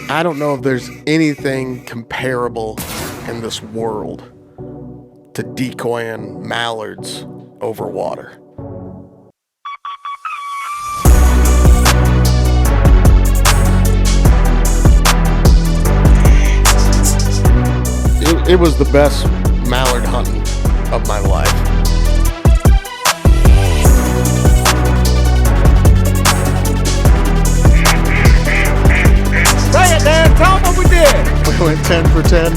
I don't know if there's anything comparable in this world to decoying mallards over water. It was the best mallard hunting of my life. Say it, Dan. Tell them what we did. We went 10 for 10.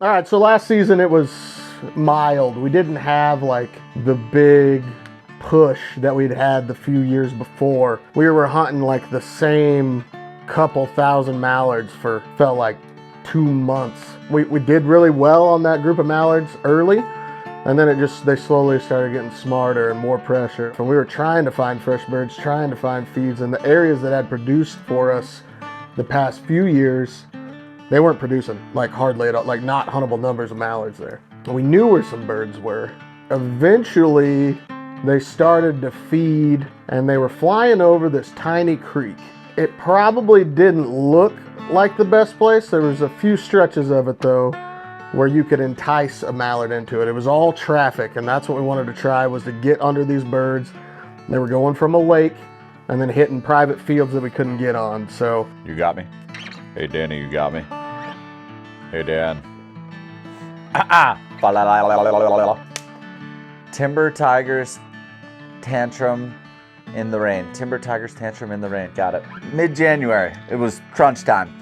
All right, so last season it was mild. We didn't have like the big push that we'd had the few years before. We were hunting like the same couple thousand mallards for felt like 2 months. We did really well on that group of mallards early, and then they slowly started getting smarter and more pressure. And we were trying to find fresh birds, trying to find feeds, and the areas that had produced for us the past few years, they weren't producing like hardly at all, like not huntable numbers of mallards there. And we knew where some birds were. Eventually, they started to feed, and they were flying over this tiny creek. It probably didn't look like the best place. There was a few stretches of it though where you could entice a mallard into it. It was all traffic, and that's what we wanted to try, was to get under these birds. They were going from a lake and then hitting private fields that we couldn't get on. So You got me? Hey, Danny, you got me? Hey, Dan. Timber Tigers tantrum in the rain. Timber Tigers tantrum in the rain. Got it. Mid-January. It was crunch time.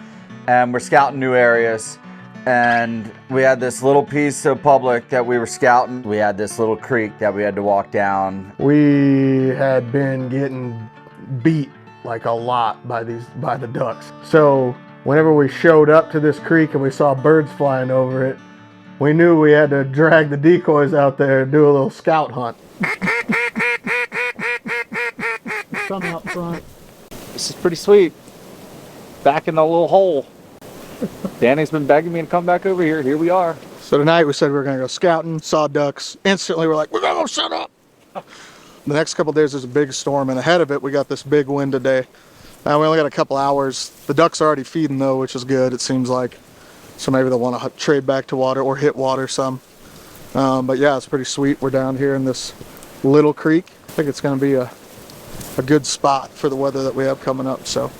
And we're scouting new areas. And we had this little piece of public that we were scouting. We had this little creek that we had to walk down. we had been getting beat like a lot by the ducks. So whenever we showed up to this creek and we saw birds flying over it, we knew we had to drag the decoys out there and do a little scout hunt. Some out front. This is pretty sweet. Back in the little hole. Danny's been begging me to come back over here. Here we are. So tonight we said we were going to go scouting, saw ducks. Instantly we're like, we're going to go shut up. The next couple days there's a big storm, and ahead of it we got this big wind today. Now we only got a couple hours. The ducks are already feeding though, which is good, it seems like. So maybe they'll want to trade back to water or hit water some. But yeah, it's pretty sweet. We're down here in this little creek. I think it's going to be a good spot for the weather that we have coming up. So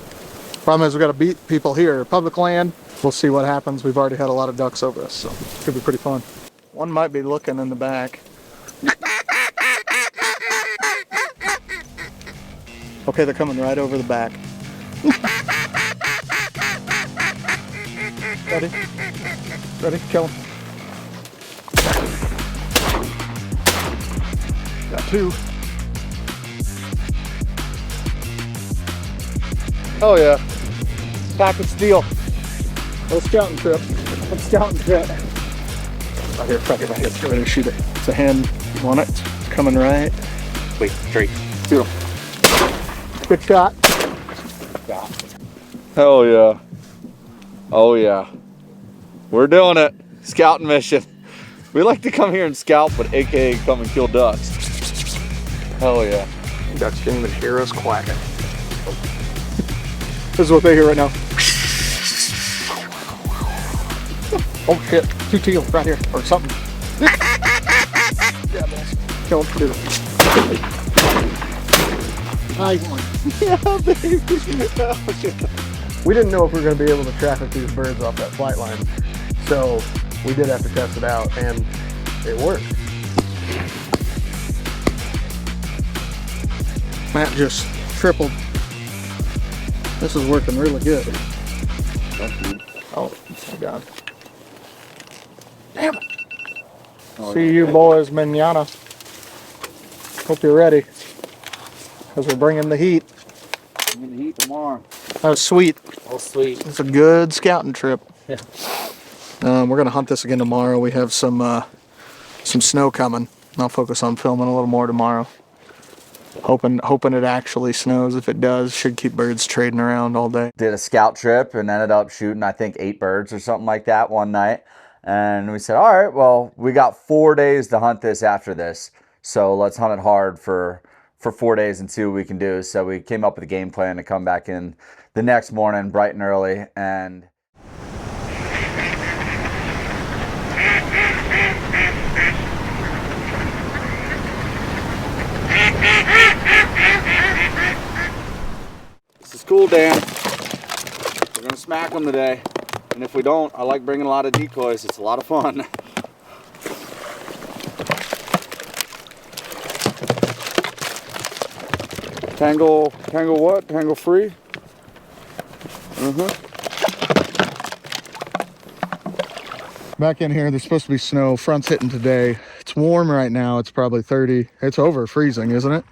problem is we got to beat people here. Public land. We'll see what happens. We've already had a lot of ducks over us, so it could be pretty fun. One might be looking in the back. Okay, they're coming right over the back. Ready? Ready? Kill him. Got 2. Oh yeah. Pack and steel. Little scouting trip. Little scouting trip. Right here, right here, right here. Get ready to shoot it. It's a hen. You want it? It's coming right. Wait, 3. Beautiful. Good shot. Yeah. Hell yeah. Oh yeah. We're doing it. Scouting mission. We like to come here and scout, but aka come and kill ducks. Hell yeah. Ducks can't even hear us quacking. This is what they hear right now. Oh shit, 2 teal right here, or something. Yeah, boss. Kill him, do it. Nice one. Yeah, baby. Oh, shit. We didn't know if we were going to be able to traffic these birds off that flight line, so we did have to test it out, and it worked. Matt just tripled. This is working really good. Oh my god. Damn it. See you boys manana. Hope you're ready. Because we're bringing the heat. Bringing the heat tomorrow. That was sweet. Oh, sweet. It's a good scouting trip. Yeah. We're gonna hunt this again tomorrow. We have some snow coming. I'll focus on filming a little more tomorrow. Hoping it actually snows. If it does, should keep birds trading around all day. Did a scout trip and ended up shooting, I think, 8 birds or something like that one night. And we said, all right, well, we got 4 days to hunt this after this. So let's hunt it hard for for 4 days and see what we can do. So we came up with a game plan to come back in the next morning bright and early, and this is cool, Dan. We're gonna smack them today. And if we don't, I like bringing a lot of decoys. It's a lot of fun. Tangle what? Tangle free? Back in here, there's supposed to be snow. Front's hitting today. It's warm right now. It's probably 30. It's over freezing, isn't it?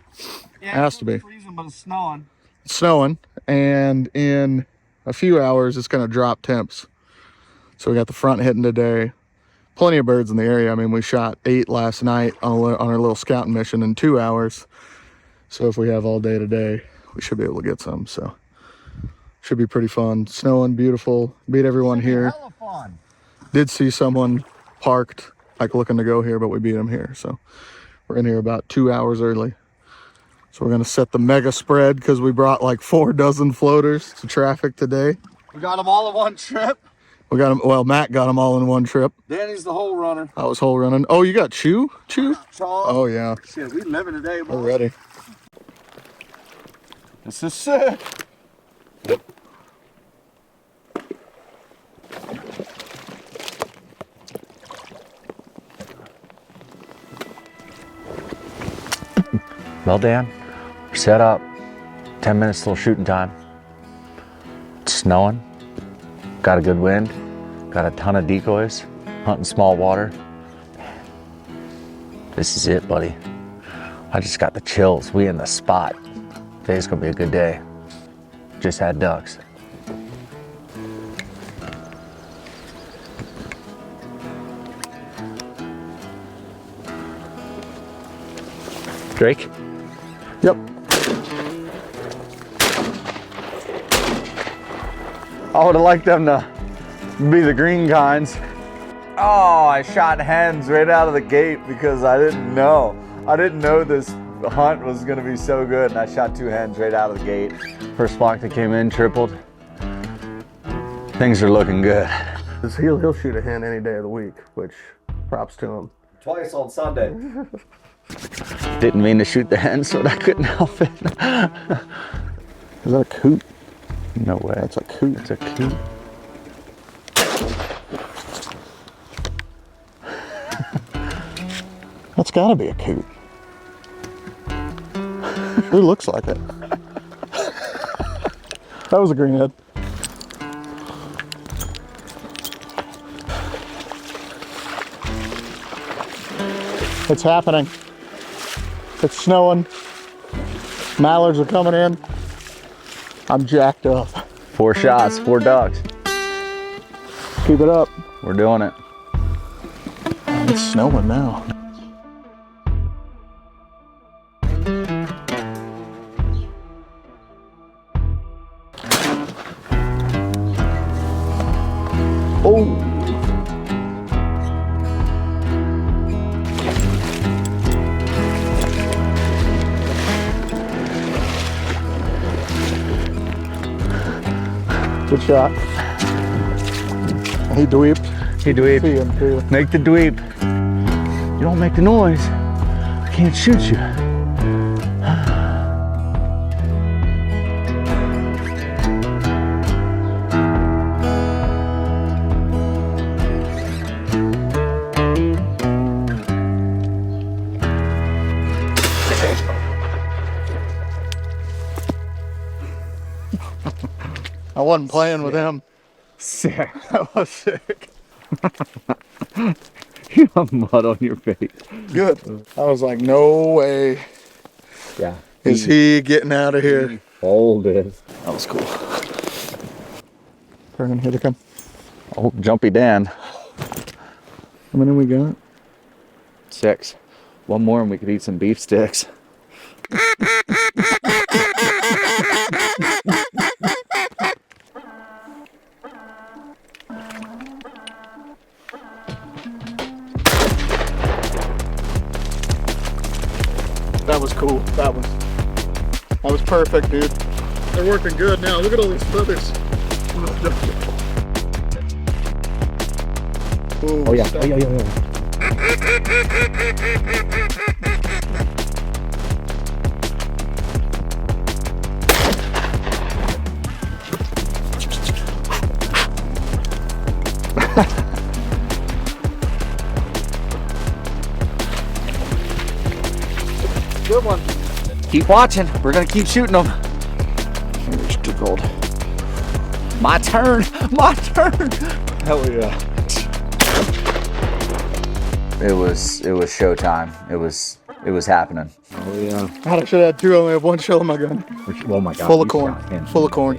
Yeah, has to be. Freezing, but it's snowing. It's snowing, and in a few hours, it's going to drop temps. So we got the front hitting today. Plenty of birds in the area. I mean, we shot 8 last night on our little scouting mission in 2 hours. So if we have all day today, we should be able to get some. So should be pretty fun. Snowing, beautiful. Beat everyone here. hella fun. Did see someone parked, like looking to go here, but we beat them here. So we're in here about 2 hours early. So we're gonna set the mega spread because we brought like 4 dozen floaters to traffic today. We got them all in one trip. We got them, well, Matt got them all in one trip. Danny's the whole runner. I was whole running. Oh, you got Chew? Chaw. Oh yeah, Shit, we living today, boy. we're ready. This is sick. Well, Dan, we're set up. 10 minutes till shooting time. It's snowing. Got a good wind. Got a ton of decoys. Hunting small water. This is it, buddy. I just got the chills. We in the spot. Today's gonna be a good day. Just had ducks. Drake? Yep. I would have liked them to be the green kinds. Oh, I shot hens right out of the gate because I didn't know. I didn't know this hunt was gonna be so good, and I shot 2 hens right out of the gate. First flock that came in tripled. Things are looking good. He'll shoot a hen any day of the week, which props to him. Twice on Sunday. Didn't mean to shoot the hens, but I couldn't help it. Is that a coot? No way. That's a coot. It's a coot. That's gotta be a coot. Who looks like it? That was a greenhead. It's happening. It's snowing. Mallards are coming in. I'm jacked up. 4 shots, 4 ducks. Keep it up. We're doing it. It's snowing now. Oh. Good shot. He dweeped. He dweep. See him too. Make the dweep. You don't make the noise, I can't shoot you. I wasn't playing with him. Sick. That was sick. You have mud on your face. Good. I was like, no way Yeah. is he getting out of here. Hold it. That was cool. Turn, here they come. Oh, Jumpy Dan. How many we got? 6. One more and we could eat some beef sticks. That was cool. That was perfect, dude. They're working good now. Look at all these feathers. Ooh, Oh yeah, stop. oh yeah, yeah, yeah. Good one. Keep watching. We're gonna keep shooting them. Fingers too cold. My turn. My turn. Hell yeah. It was showtime. It was happening. Oh yeah. God, I should have had two. I only have one shell in my gun. Oh my god. Full of you corn. shot him. Full of corn.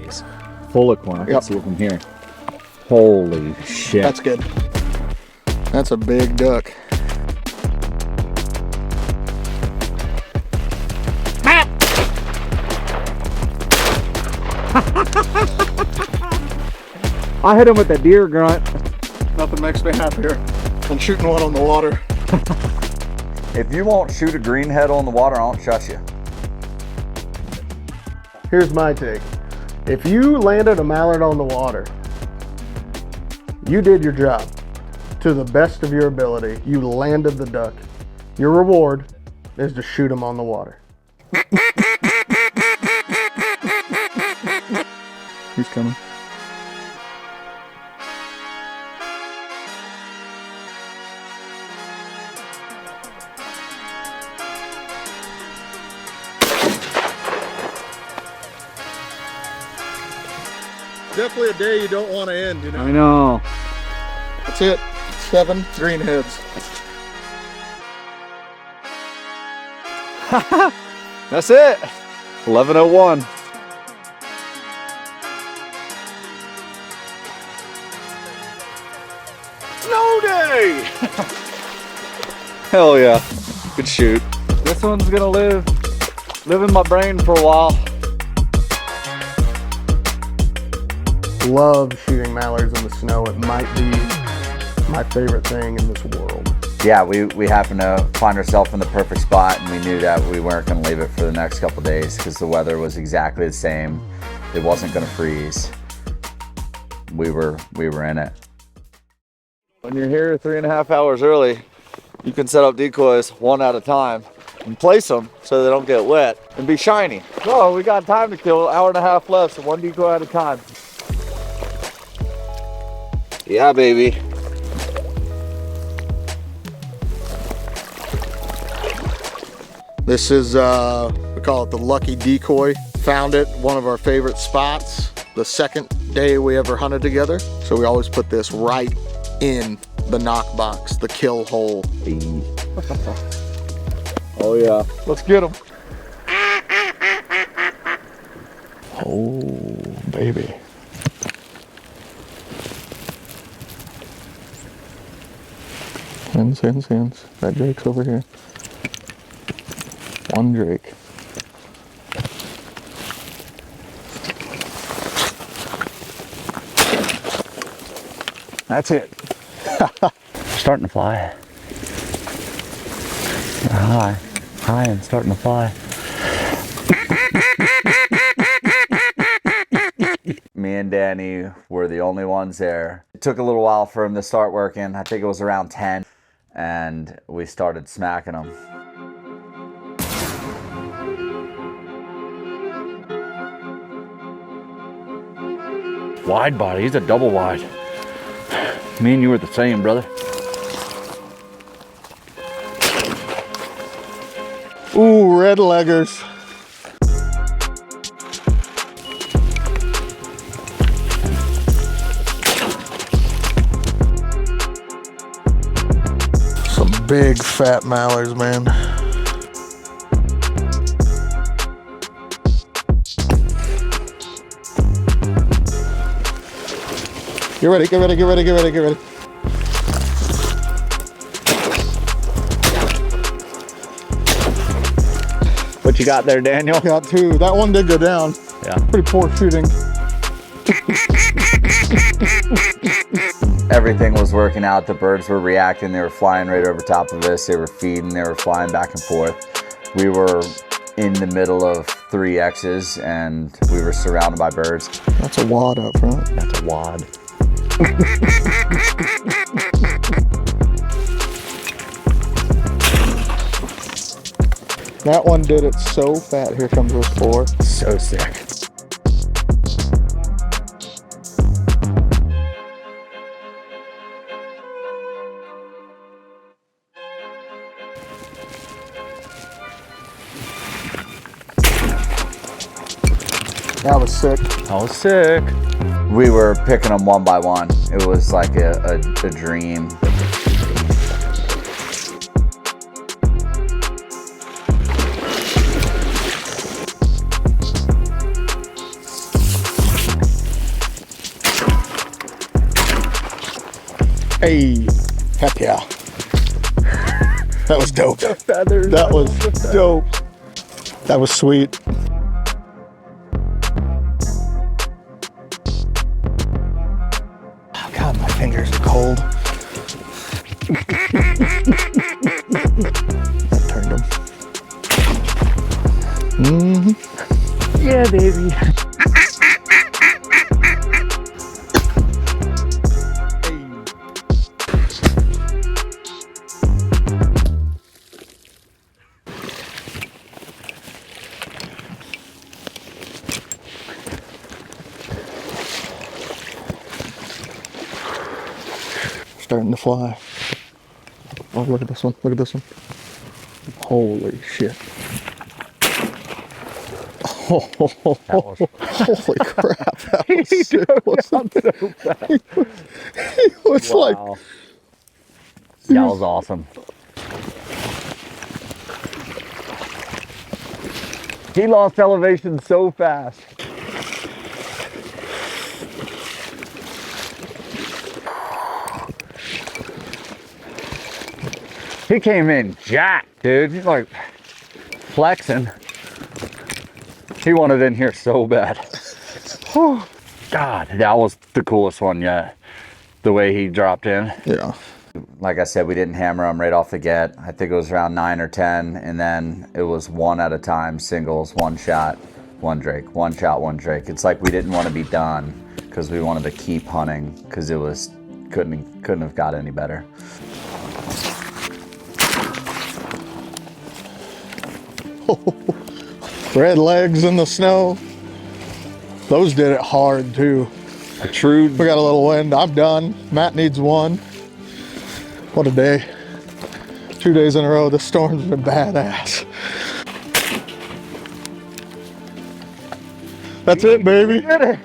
Full of corn. I can Yep. see it from here. Holy shit. That's good. That's a big duck. I hit him with a deer grunt. Nothing makes me happier than shooting one on the water. If you won't shoot a greenhead on the water, I won't trust you. Here's my take. If you landed a mallard on the water, you did your job to the best of your ability. You landed the duck. Your reward is to shoot him on the water. He's coming. Definitely a day you don't want to end, you know. I know. That's it. 7 greenheads. That's it. 11:01. Snow day. Hell yeah. Good shoot. This one's gonna live in my brain for a while. Love shooting mallards in the snow. It might be my favorite thing in this world. Yeah, we happened to find ourselves in the perfect spot, and we knew that we weren't going to leave it for the next couple days because the weather was exactly the same. It wasn't going to freeze. We were in it. When you're here 3.5 hours early, you can set up decoys one at a time and place them so they don't get wet and be shiny. So we got time to kill, 1.5 hours left, so one decoy at a time. Yeah, baby. This is, we call it the lucky decoy. Found it, one of our favorite spots, the second day we ever hunted together. So we always put this right in the knock box, the kill hole. Oh yeah. Let's get them. Oh, baby. Hands. That Drake's over here. One Drake. That's it. Starting to fly. High and starting to fly. Me and Danny were the only ones there. It took a little while for him to start working. I think it was around 10, and we started smacking them. Wide body. He's a double wide. Me and you were the same, brother. Ooh, red leggers. Some big fat mallards, man. Get ready, get ready, get ready, get ready, get ready. What you got there, Daniel? Got 2. That one did go down. Yeah. Pretty poor shooting. Everything was working out. The birds were reacting. They were flying right over top of us. They were feeding. They were flying back and forth. We were in the middle of 3 X's and we were surrounded by birds. That's a wad up front. That's a wad. That one did it so fat. Here comes those 4. So sick. That was sick. I was sick. We were picking them one by one. It was like a dream. Hey, heck yeah. That was dope. That was dope. That was sweet. Oh God, my fingers are cold. I turned them. Yeah, baby. Starting to fly. Oh, look at this one. Look at this one. Holy shit. Oh, holy crap. That was sick, wasn't it? So fast. He was like, Wow. That was awesome. He lost elevation so fast. He came in jacked, dude. He's like flexing. He wanted in here so bad. Whew. God, that was the coolest one yet. The way he dropped in. yeah. Like I said, we didn't hammer them right off the get. I think it was around 9 or 10, and then it was one at a time, singles, one shot, one drake, one shot, one drake. It's like we didn't want to be done because we wanted to keep hunting because it was couldn't have got any better. Red legs in the snow. Those did it hard too. A true. We got a little wind. I'm done. Matt needs one. What a day. 2 days in a row. The storm's been badass. That's it, baby. Did it.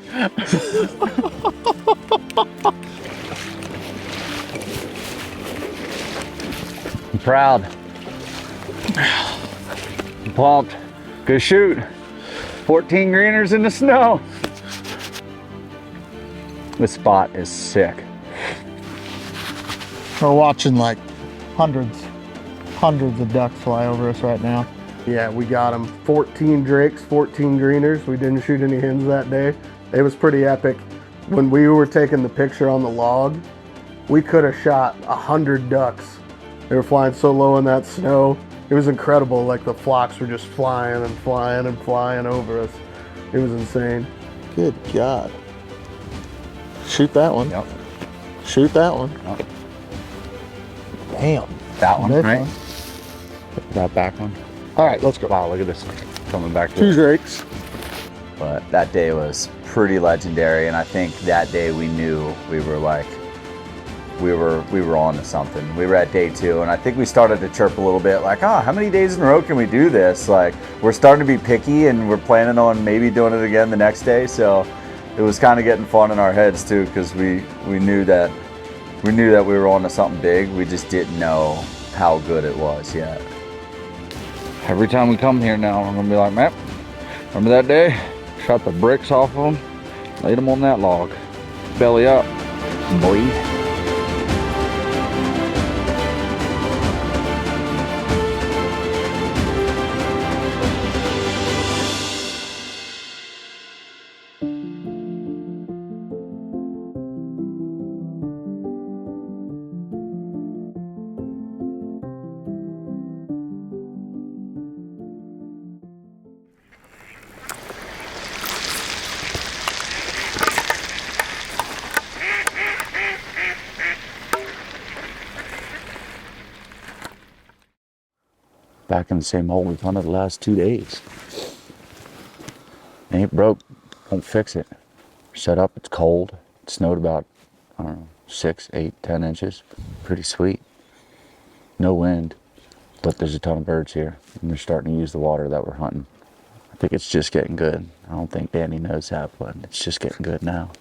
I'm proud. I'm pumped. Good shoot. 14 greeners in the snow. This spot is sick. We're watching like hundreds of ducks fly over us right now. Yeah, we got them. 14 drakes, 14 greeners. We didn't shoot any hens that day. It was pretty epic. When we were taking the picture on the log, we could have shot 100 ducks. They were flying so low in that snow. It was incredible. Like the flocks were just flying and flying and flying over us. It was insane. Good God. Shoot that one. Yep. Shoot that one. Yep. Damn. That one, Big right? one. That back one. All right, let's go. Wow, look at this coming back to 2 it. drakes. But that day was pretty legendary, and I think that day we knew we were like, we were on to something. We were at day 2, and I think we started to chirp a little bit like, oh, how many days in a row can we do this? Like, we're starting to be picky, and we're planning on maybe doing it again the next day. So it was kind of getting fun in our heads too, because we knew that we were on to something big. We just didn't know how good it was yet. Every time we come here now, I'm gonna be like, Matt, remember that day? Shot the bricks off of them, laid them on that log. Belly up, boy. back in the same hole we've hunted the last 2 days. Ain't broke, won't fix it. Set up, it's cold. It snowed about, I don't know, 6, 8, 10 inches. Pretty sweet. No wind, but there's a ton of birds here, and they're starting to use the water that we're hunting. I think it's just getting good. I don't think Danny knows that, but it's just getting good now.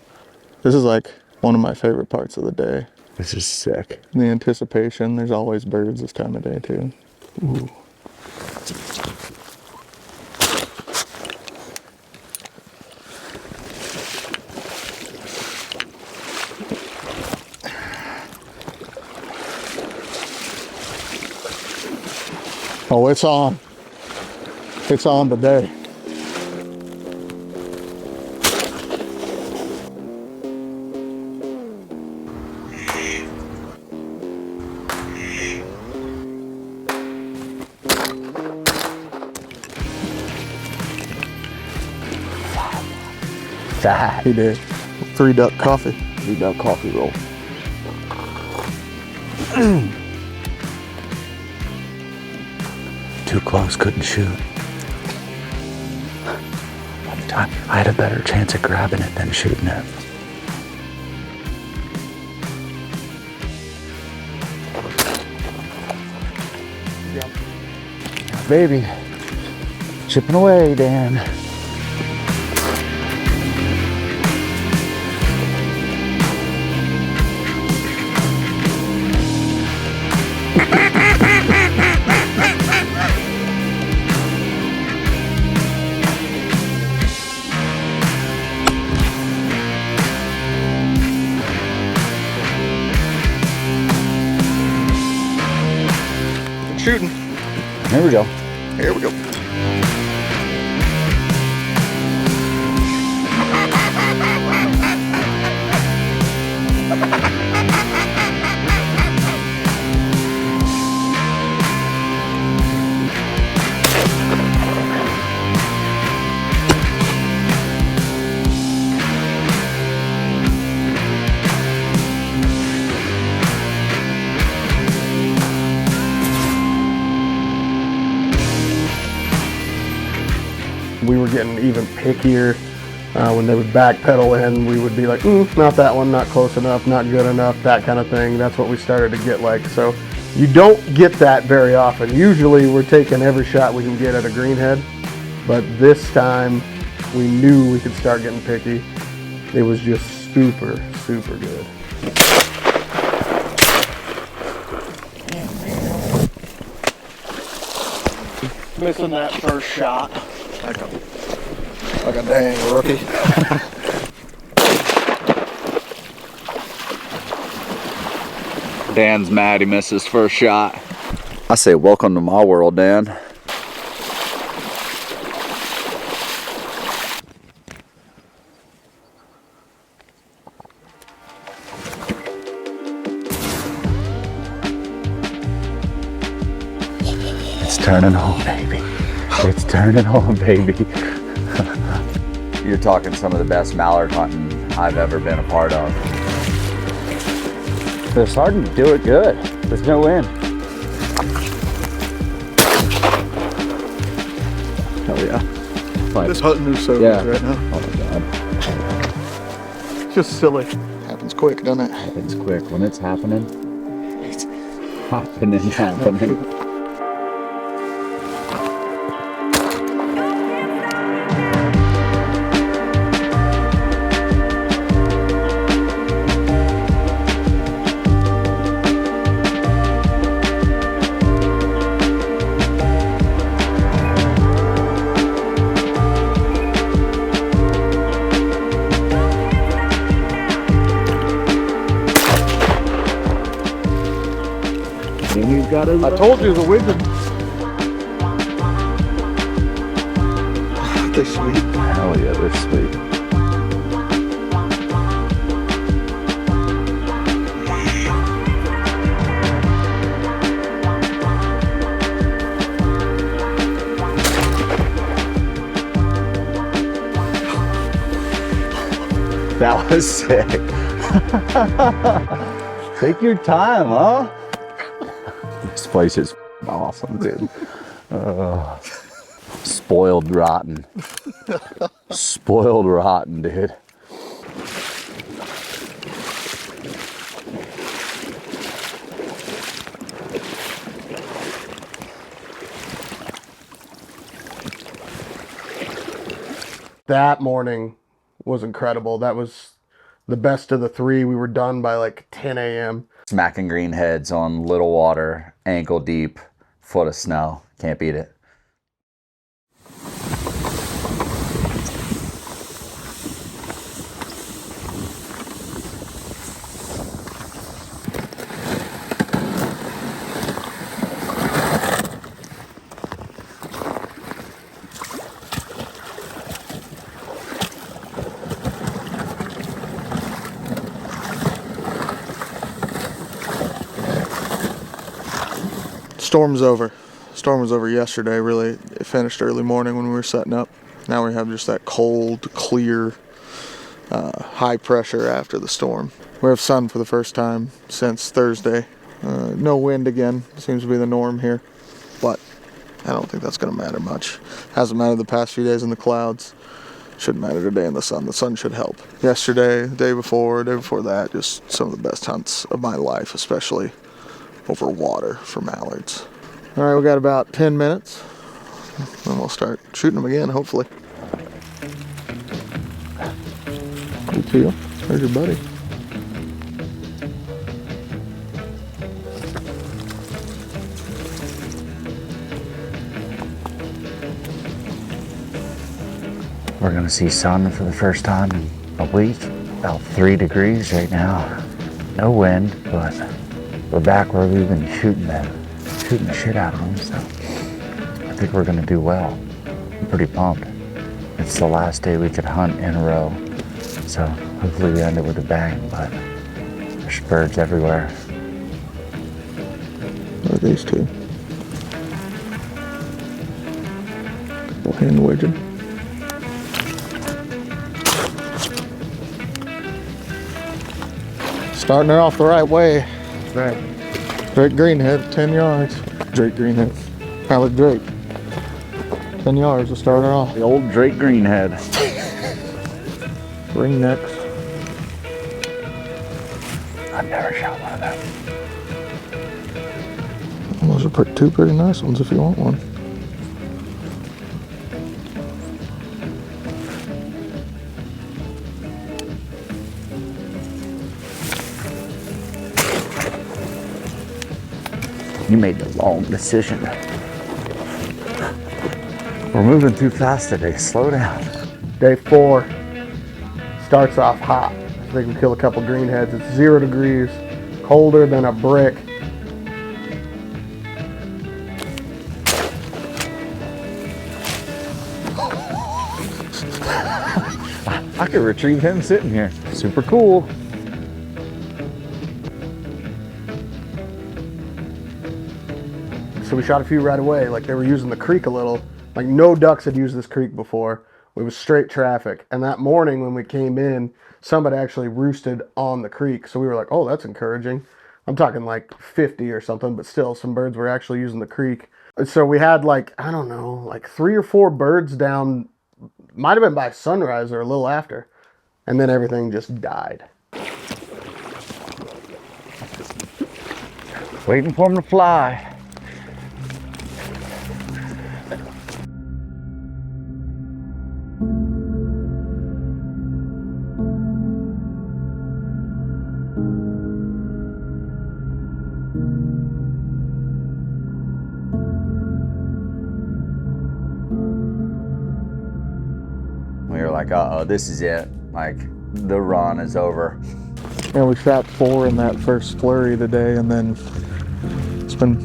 This is like one of my favorite parts of the day. This is sick. The anticipation. There's always birds this time of day too. Ooh. Oh, it's on. It's on today. That. He did. 3 duck coffee. 3 duck coffee roll. Too close, couldn't shoot. One time, I had a better chance of grabbing it than shooting it. Yeah, baby, chipping away, Dan. Shooting. Here we go. Here we go. We were getting even pickier. When they would backpedal in, we would be like, not that one, not close enough, not good enough, that kind of thing. That's what we started to get like. So you don't get that very often. Usually we're taking every shot we can get at a greenhead, but this time we knew we could start getting picky. It was just super, super good. Missing that first shot. Like a dang rookie. Dan's mad he missed his first shot. I say welcome to my world, Dan. It's turning on, baby. It's turning on, baby. You're talking some of the best mallard hunting I've ever been a part of. They're starting to do it good. There's no wind. Hell yeah. Like, This hunting is so yeah. good right now. Oh my God. It's just silly. Happens quick, doesn't it? It's quick. When it's happening, it's happening. I told you the wind. They're sweet. Hell yeah, they're sweet. That was sick. Take your time, huh? This place is awesome, dude. Spoiled rotten. Spoiled rotten, dude. That morning was incredible. That was the best of the three. We were done by like 10 a.m. Smacking greenheads on little water, ankle deep, foot of snow. Can't beat it. Storm's over. Storm was over yesterday, really. It finished early morning when we were setting up. Now we have just that cold, clear, high pressure after the storm. We have sun for the first time since Thursday. No wind again, seems to be the norm here. But I don't think that's going to matter much. Hasn't mattered the past few days in the clouds. Shouldn't matter today in the sun. The sun should help. Yesterday, the day before that, just some of the best hunts of my life, especially over water for mallards. All right, we got about 10 minutes. Then we'll start shooting them again, hopefully. Good to you. There's your buddy. We're gonna see sun for the first time in a week. About 3 degrees right now. No wind, but we're back where we've been shooting the shit out of them, so I think we're gonna do well. I'm pretty pumped. It's the last day we could hunt in a row, so hopefully we end it with a bang, but there's birds everywhere. What are these two? We'll hand wedge them. Starting it off the right way. Right. Drake greenhead, 10 yards. Drake greenhead. Mallard Drake. 10 yards to start her off. The old Drake greenhead. Ring necks. I've never shot one of them. Those are two pretty nice ones if you want one. You made the wrong decision. We're moving too fast today. Slow down. Day 4 starts off hot. So they can kill a couple greenheads. It's 0 degrees, colder than a brick. I could retrieve him sitting here. Super cool. So we shot a few right away. Like they were using the creek a little. Like no ducks had used this creek before. It was straight traffic. And that morning when we came in, somebody actually roosted on the creek. So we were like, oh, that's encouraging. I'm talking like 50 or something, but still some birds were actually using the creek. So we had like, I don't know, like 3 or 4 birds down, might have been by sunrise or a little after. And then everything just died. Waiting for him to fly. We were like, uh-oh, this is it. Like, the run is over. And we shot 4 in that first flurry today, and then it's been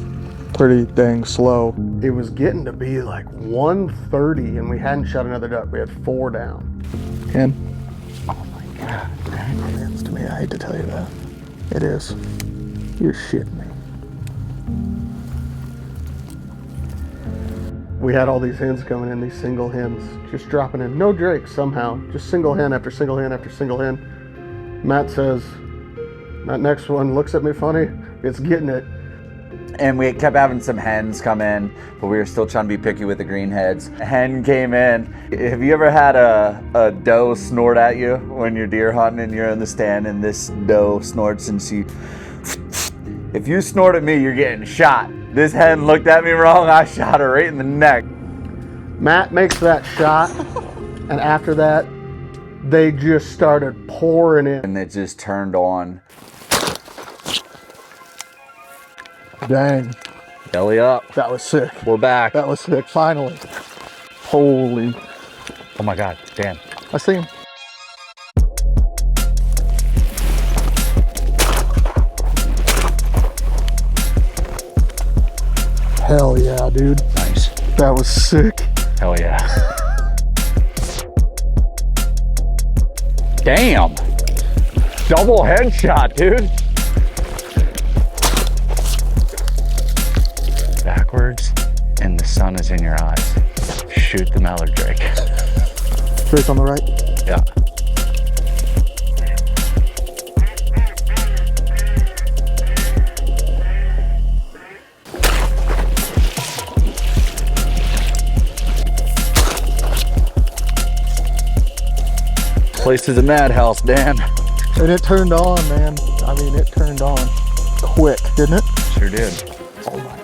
pretty dang slow. It was getting to be like 1:30 and we hadn't shot another duck. We had 4 down. Ken? Oh my God. It's to me, I hate to tell you that. It is. You're shitting me. We had all these hens coming in, these single hens, just dropping in. No drakes somehow, just single hen after single hen after single hen. Matt says, that next one looks at me funny, it's getting it. And we kept having some hens come in, but we were still trying to be picky with the green heads. A hen came in. Have you ever had a doe snort at you when you're deer hunting and you're in the stand and this doe snorts and she... If you snort at me, you're getting shot. This hen looked at me wrong, I shot her right in the neck. Matt makes that shot, and after that, they just started pouring in. And it just turned on. Dang, Belly up. that was sick. We're back. That was sick, finally. Holy, Oh my God, Dan. I see him. Hell yeah, dude. Nice. That was sick. Hell yeah. Damn. Double headshot, dude. Backwards, and the sun is in your eyes. Shoot the mallard drake. Drake on the right. Yeah. Place is a madhouse, Dan. And it turned on, man. I mean, it turned on quick, didn't it? Sure did. Oh my God.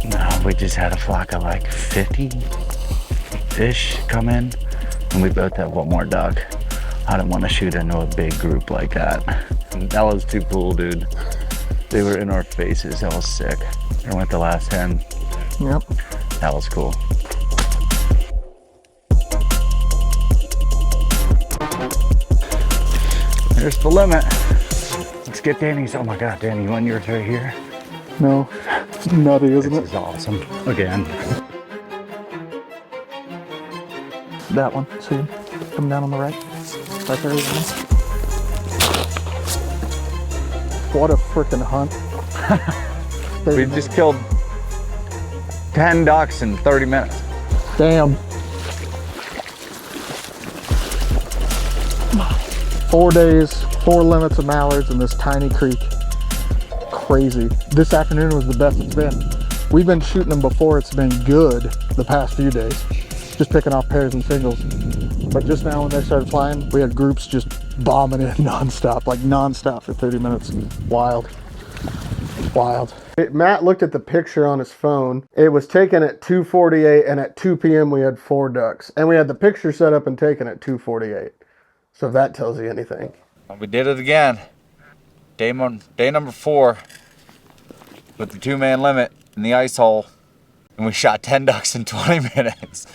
No, we just had a flock of like 50 fish come in, and we both had one more duck. I didn't want to shoot into a big group like that. That was too cool, dude. They were in our faces. That was sick. There went the last hen. Yep. That was cool. There's the limit. Let's get Danny's. Oh my God, Danny, you want yours right here? No, it's nutty, isn't This it? is awesome. Again. That one, see him? Come down on the right. Right there is one. What a freaking hunt. We just killed 10 ducks in 30 minutes. Damn. 4 days, 4 limits of mallards in this tiny creek. Crazy. This afternoon was the best it's been. We've been shooting them before. It's been good the past few days. Just picking off pairs and singles. But just now when they started flying, we had groups just bombing in nonstop, like nonstop for 30 minutes. Wild. Wild. Matt looked at the picture on his phone. It was taken at 2:48, and at 2 p.m. we had 4 ducks. And we had the picture set up and taken at 2:48. So if that tells you anything. We did it again. Day number 4 with the 2-man limit in the ice hole, and we shot 10 ducks in 20 minutes.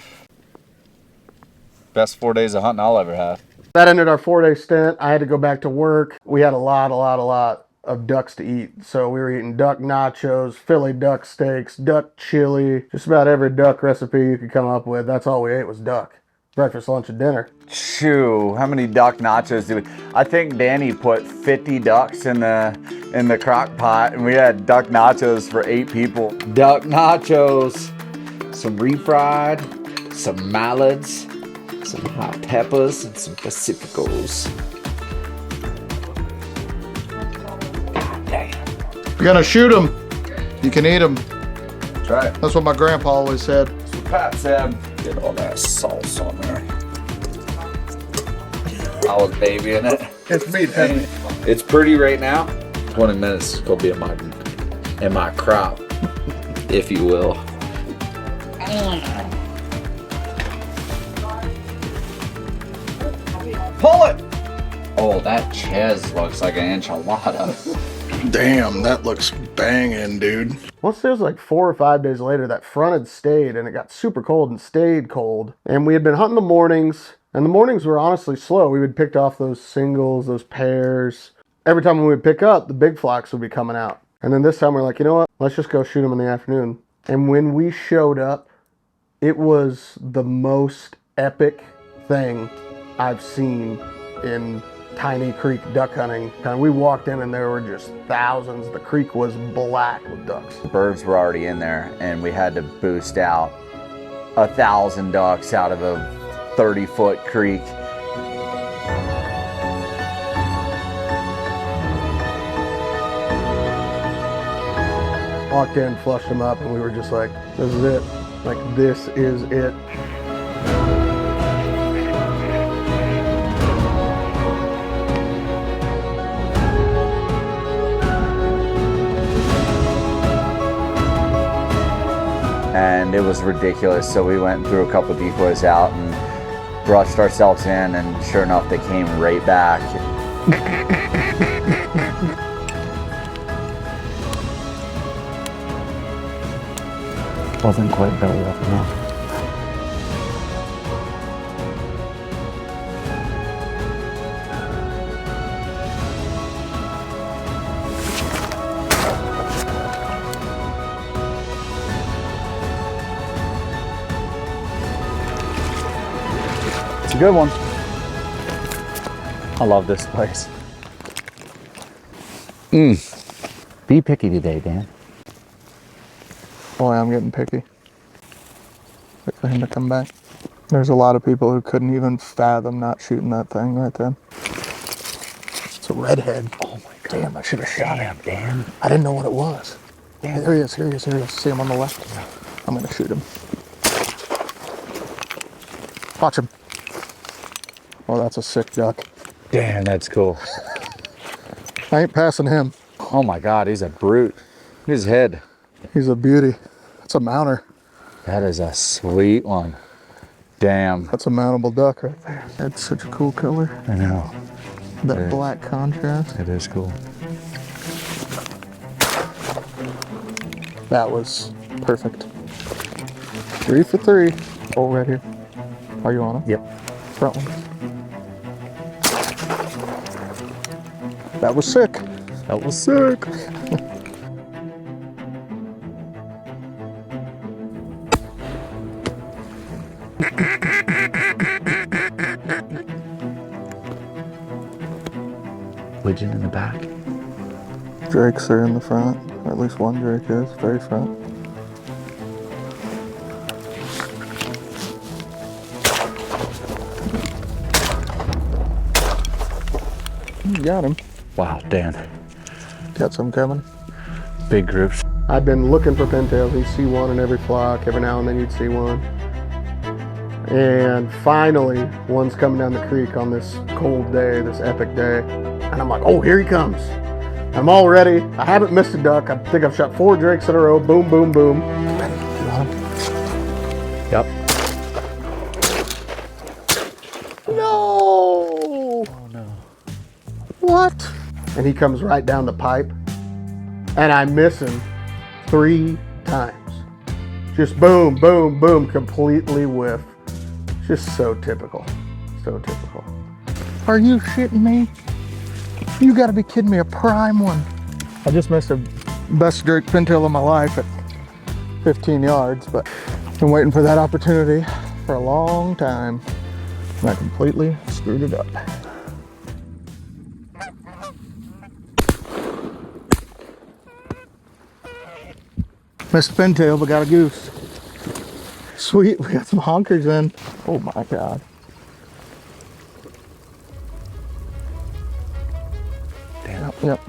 Best 4 days of hunting I'll ever have. That ended our 4-day stint. I had to go back to work. We had a lot of ducks to eat. So we were eating duck nachos, Philly duck steaks, duck chili, just about every duck recipe you could come up with. That's all we ate was duck. Breakfast, lunch, and dinner. Shoo, how many duck nachos did we? I think Danny put 50 ducks in the crock pot, and we had duck nachos for 8 people. Duck nachos, some refried, some mallards, some hot peppers, and some Pacificos. God damn. You're gonna shoot them. You can eat them. That's right. That's what my grandpa always said. That's what Pat said. Get all that sauce on there. I was babying it. It's meat heavy. It's pretty right now. 20 minutes is gonna be in my crop, if you will. Pull it! Oh, that Ches looks like an enchilada. Damn, that looks banging, dude. Once it was like 4 or 5 days later, that front had stayed and it got super cold and stayed cold. And we had been hunting the mornings, and the mornings were honestly slow. We would pick off those singles, those pairs. Every time we would pick up, the big flocks would be coming out. And then this time we're like, you know what? Let's just go shoot them in the afternoon. And when we showed up, it was the most epic thing I've seen in Tiny Creek duck hunting. And we walked in and there were just thousands. The creek was black with ducks. The birds were already in there, and we had to boost out 1,000 ducks out of a 30-foot creek. Walked in, flushed them up, and we were just like, this is it. Like, this is it. And it was ridiculous, so we went and threw a couple decoys out and brushed ourselves in, and sure enough, they came right back. Wasn't quite belly up enough. It's a good one. I love this place. Be picky today, Dan. Boy, I'm getting picky. Wait for him to come back. There's a lot of people who couldn't even fathom not shooting that thing right then. It's a redhead. Oh my God. Damn, I should have shot him. Dan. I didn't know what it was. Damn. There he is, here he is, here he is. See him on the left? I'm gonna shoot him. Watch him. Oh, that's a sick duck. Dan, that's cool. I ain't passing him. Oh my God, he's a brute. His head. He's a beauty. That's a mounter. That is a sweet one. Damn. That's a mountable duck right there. That's such a cool color. I know. That Yeah. black contrast. It is cool. That was perfect. 3 for 3. Oh, right here. Are you on it? Yep. Front one. That was sick. That was sick. Widgeon in the back. Drakes are in the front. Or at least one drake is. Very front. You got him. Wow, Dan. Got some coming. Big groups. I've been looking for pintails. You'd see one in every flock. Every now and then you'd see one. And finally, one's coming down the creek on this cold day, this epic day. And I'm like, oh, here he comes. I'm all ready. I haven't missed a duck. I think I've shot 4 drakes in a row. Boom, boom, boom. Yep. No! Oh no. What? And he comes right down the pipe. And I miss him 3 times. Just boom, boom, boom, completely whiff. Just so typical. So typical. Are you shitting me? You gotta be kidding me, a prime one. I just missed a best drake pintail of my life at 15 yards, but been waiting for that opportunity for a long time. And I completely screwed it up. Missed a pintail, but got a goose. Sweet, we got some honkers in. Oh my God. Damn. Yep.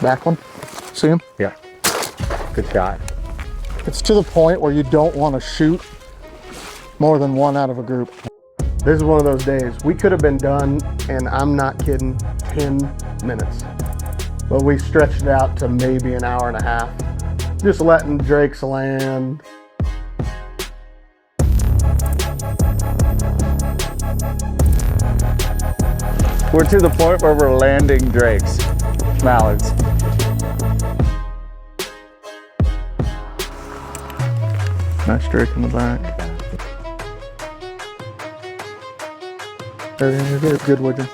Back one. See him? Yeah. Good shot. It's to the point where you don't want to shoot more than one out of a group. This is one of those days. We could have been done, and I'm not kidding, 10 minutes. But we stretched it out to maybe an hour and a half. Just letting drakes land. We're to the point where we're landing drakes, mallards. Nice drake in the back. There it is. Good widgeon.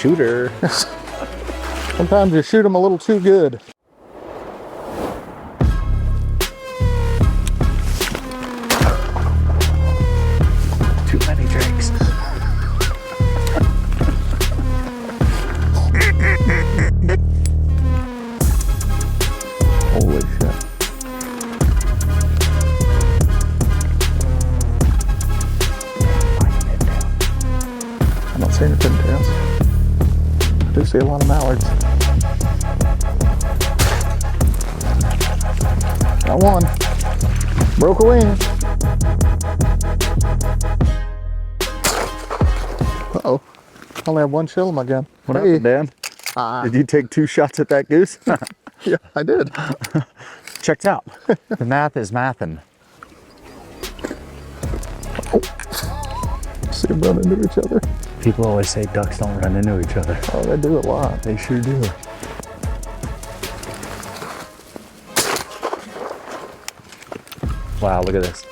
shooter. Sometimes you shoot them a little too good. Too many drinks. Holy shit. I don't see any pintails. I do see a lot of mallards. Got one. Broke a wing. Uh-oh. Only have one shell in my gun. What happened, Dan? Did you take 2 shots at that goose? Yeah, I did. Checked out. The math is mathin'. See them run into each other. People always say ducks don't run into each other. Oh, they do a lot. They sure do. Wow, look at this.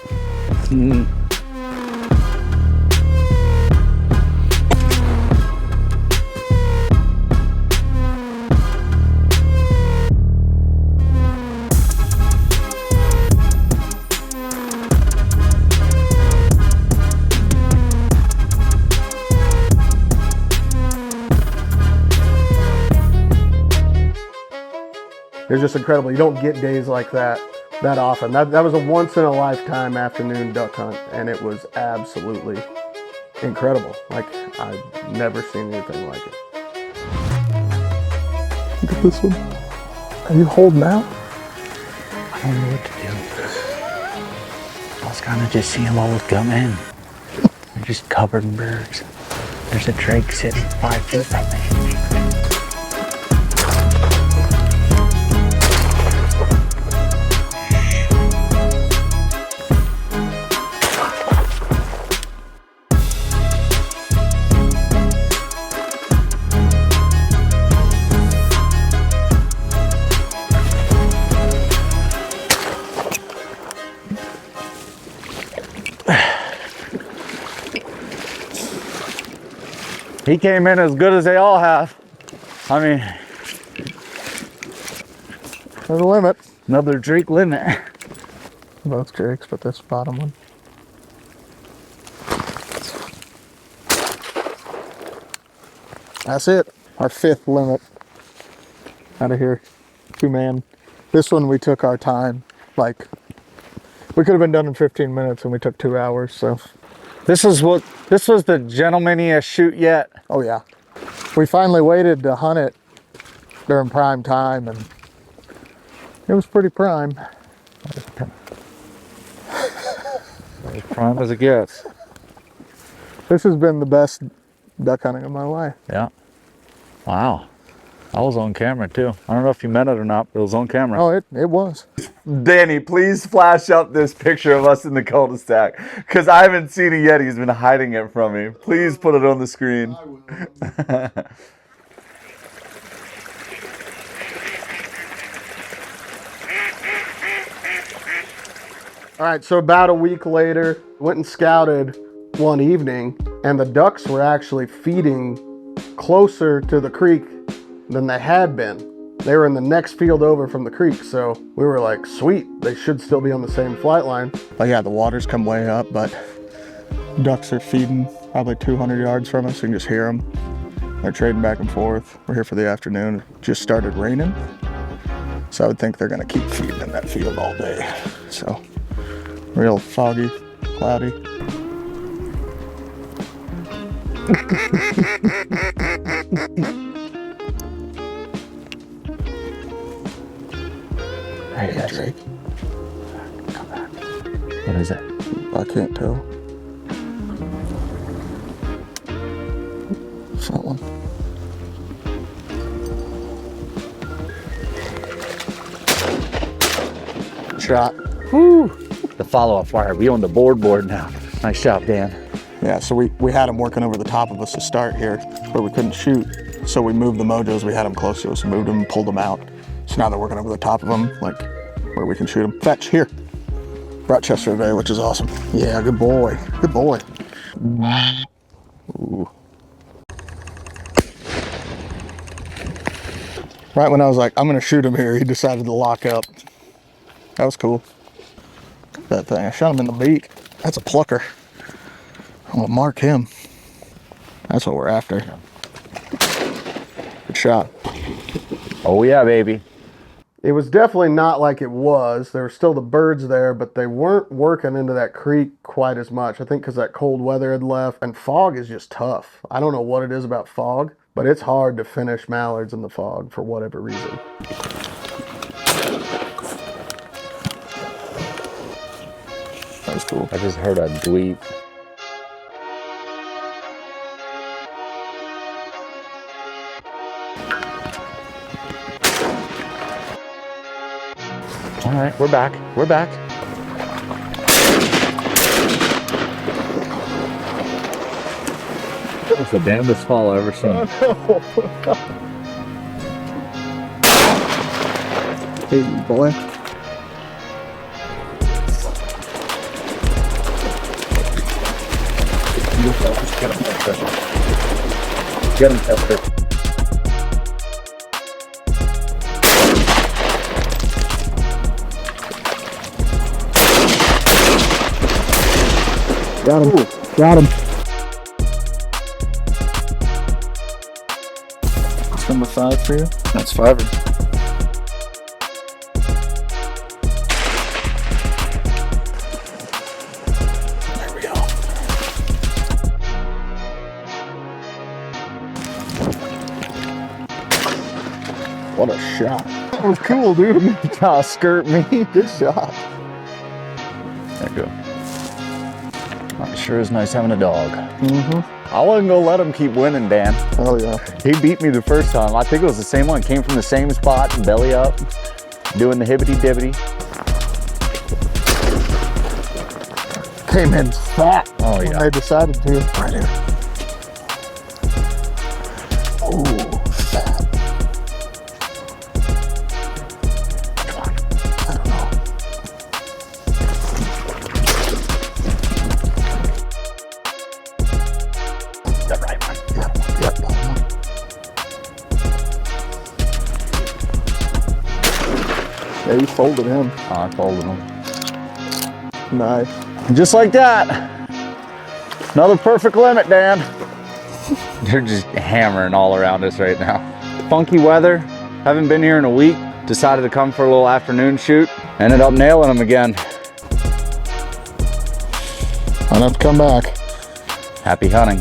It's just incredible. You don't get days like that often. That was a once in a lifetime afternoon duck hunt, and it was absolutely incredible. Like, I've never seen anything like it. Look at this one. Are you holding out? I don't know what to do. I was kind of just seeing what was coming. They're just covered in birds. There's a drake sitting 5 feet from me. He came in as good as they all have. I mean, There's a limit. another drake limit. Both drakes, but this bottom one. That's it. Our 5th limit. Out of here. 2-man. This one we took our time. Like, we could have been done in 15 minutes and we took 2 hours, so. This was the gentlemaniest shoot yet. Oh yeah. We finally waited to hunt it during prime time and it was pretty prime. As prime as it gets. This has been the best duck hunting of my life. Yeah. Wow. I was on camera too. I don't know if you meant it or not, but it was on camera. Oh, it was. Danny, please flash up this picture of us in the cul-de-sac, because I haven't seen it yet. He's been hiding it from me. Please put it on the screen. All right, so about a week later, went and scouted one evening, and the ducks were actually feeding closer to the creek than they had been. They were in the next field over from the creek, so we were like, sweet, they should still be on the same flight line. But yeah, the water's come way up, but ducks are feeding probably 200 yards from us. You can just hear them. They're trading back and forth. We're here for the afternoon. It just started raining, so I would think they're gonna keep feeding in that field all day. So, real foggy, cloudy. Hey, Yeah, Drake. Come back. What is it? I can't tell. It's that one. Shot. Woo! The follow-up fire. We on the board now. Nice job, Dan. Yeah, so we had them working over the top of us to start here, but we couldn't shoot. So we moved the mojos. We had them close to us, moved them, pulled them out. So now they're working over the top of them, like where we can shoot them. Fetch, here. Brought Chester today, which is awesome. Yeah, good boy. Good boy. Ooh. Right when I was like, I'm gonna shoot him here, he decided to lock up. That was cool. That thing, I shot him in the beak. That's a plucker. I'm gonna mark him. That's what we're after. Good shot. Oh yeah, baby. It was definitely not like it was. There were still the birds there, but they weren't working into that creek quite as much. I think because that cold weather had left, and fog is just tough. I don't know what it is about fog, but it's hard to finish mallards in the fog for whatever reason. That was cool. I just heard a bleep. All right, we're back. We're back. That was the damnedest fall I've ever seen. Hey, boy. Get him, Chester. Got him. Got him. That's number 5 for you? That's 5. There we go. What a shot. That was cool, dude. Oh, skirt me. Good shot. There you go. It sure is nice having a dog. Mm-hmm. I wasn't gonna let him keep winning, Dan. Hell yeah. He beat me the first time. I think it was the same one. Came from the same spot, belly up, doing the hibbity-dibbity. Came in fat. Oh, when yeah. they decided to. Right here. Ooh, fat. Come on. I don't know. That right one. Yep. Yeah, you folded him. Oh, I folded him. Nice. Just like that. Another perfect limit, Dan. They're just hammering all around us right now. Funky weather. Haven't been here in a week. Decided to come for a little afternoon shoot. Ended up nailing them again. I'll have to come back. Happy hunting.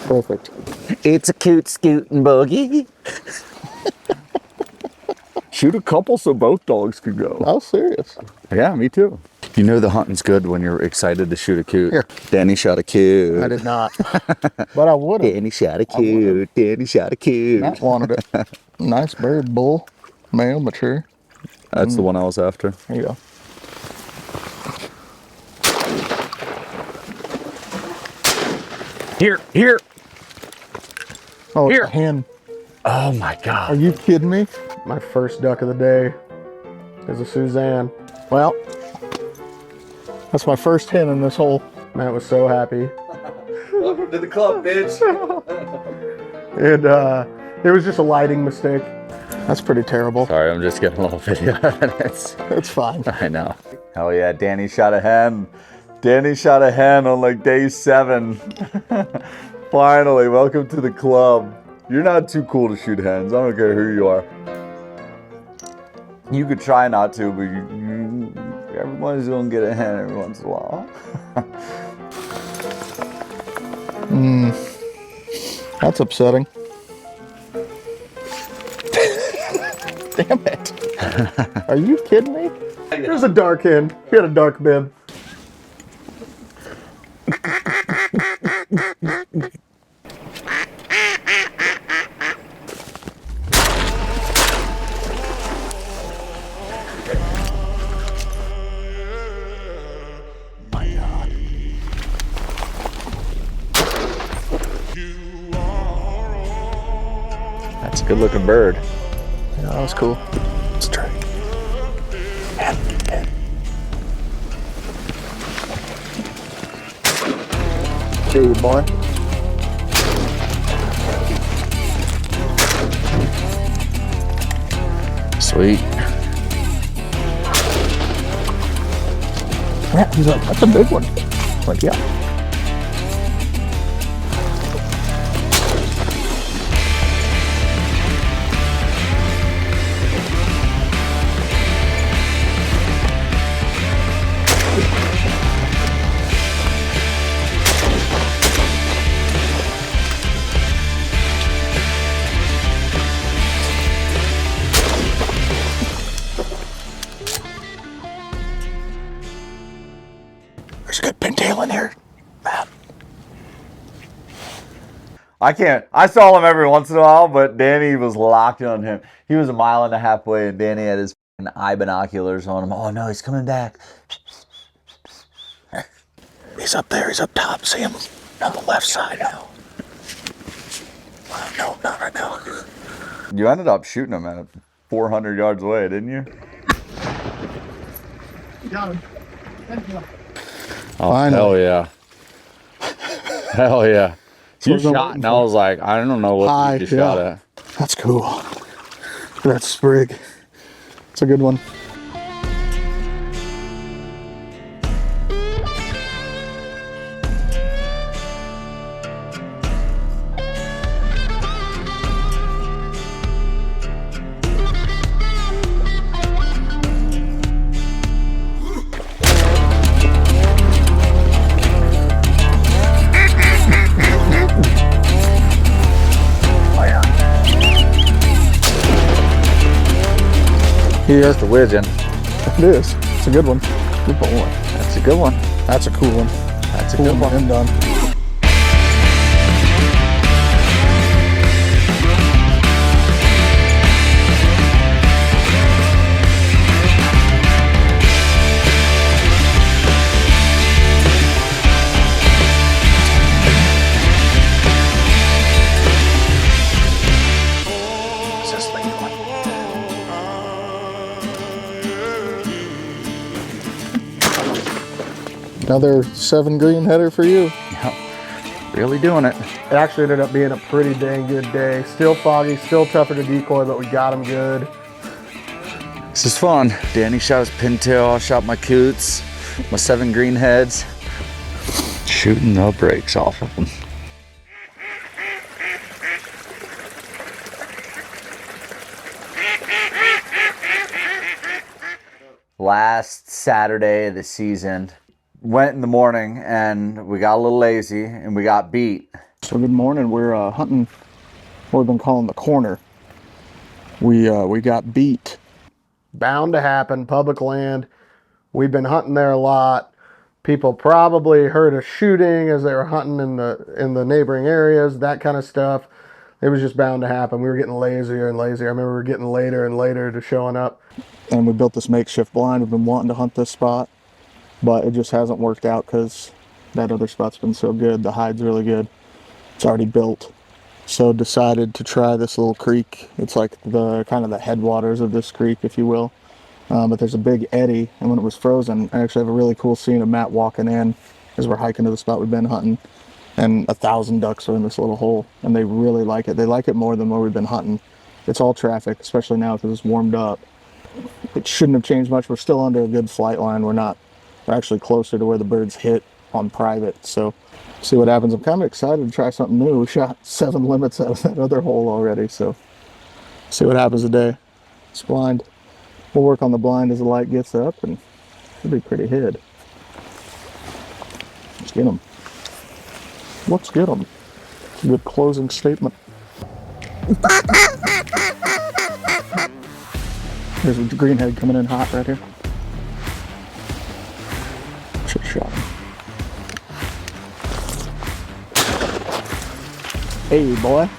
Perfect. It's a cute scootin' boogie. Shoot a couple so both dogs could go. Oh, serious? Yeah, me too. You know the hunting's good when you're excited to shoot a coot. Here. Danny shot a coot. I did not. But I would have. Danny shot a coot. Danny shot a coot. Not wanted it. Nice bird, bull, male, mature. That's the one I was after. There you go. Here. Oh, it's Here. a hen. Oh my Are God. you kidding me? My first duck of the day is a Suzanne. Well, that's my first hen in this hole. Matt was so happy. Welcome to the club, bitch. And it was just a lighting mistake. That's pretty terrible. Sorry, I'm just getting a little video evidence. It's fine. I know. Hell yeah, Danny shot a hen. Danny shot a hen on like day 7. Finally, welcome to the club. You're not too cool to shoot hens. I don't care who you are. You could try not to, but everyone's gonna get a hen every once in a while. That's upsetting. Damn it. Are you kidding me? There's a dark hen. He had a dark bib. That's a good looking bird. Yeah, that was cool. Let's try Hey, boy. Sweet. Yeah, he's like, that's a big one. Like, yeah. There's a good pintail in here. I saw him every once in a while, but Danny was locked on him. He was a mile and a half away, and Danny had his eye binoculars on him. Oh no, he's coming back. He's up there. He's up top. See him on the left side now. No, not right now. You ended up shooting him at 400 yards away, didn't you? Oh, Finally. hell yeah. Hell yeah. You what I'm shot, and I was like, I don't know what High, you just shot yeah. at. That's cool. Look at that sprig. It's a good one. Here's the widgeon. It is. It's a good one. Good boy. That's a good one. That's a cool one. That's a Cool good one. and done. What's this thing doing? Another 7 green header for you. Really doing it. It actually ended up being a pretty dang good day. Still foggy, still tougher to decoy, but we got him good. This is fun. Danny shot his pintail, I shot my coots, my 7 green heads. Shooting the brakes off of them. Last Saturday of the season, went in the morning and we got a little lazy and we got beat. So good morning. We're hunting what we've been calling the corner. We got beat. Bound to happen, public land. We've been hunting there a lot. People probably heard a shooting as they were hunting in the neighboring areas, that kind of stuff. It was just bound to happen. We were getting lazier and lazier. I remember we were getting later and later to showing up. And we built this makeshift blind. We've been wanting to hunt this spot, but it just hasn't worked out because that other spot's been so good. The hide's really good. It's already built. So decided to try this little creek. It's like the kind of the headwaters of this creek, if you will. But there's a big eddy, and when it was frozen, I actually have a really cool scene of Matt walking in as we're hiking to the spot we've been hunting, and 1,000 ducks are in this little hole, and they really like it. They like it more than where we've been hunting. It's all traffic, especially now because it's warmed up. It shouldn't have changed much. We're still under a good flight line. We're actually closer to where the birds hit on private. So see what happens. I'm kind of excited to try something new. We shot 7 limits out of that other hole already. So see what happens today. It's blind. We'll work on the blind as the light gets up, and it'll be pretty hid. Let's get them. Let's get them. Good closing statement. There's a greenhead coming in hot right here. Should have shot him. Hey, boy.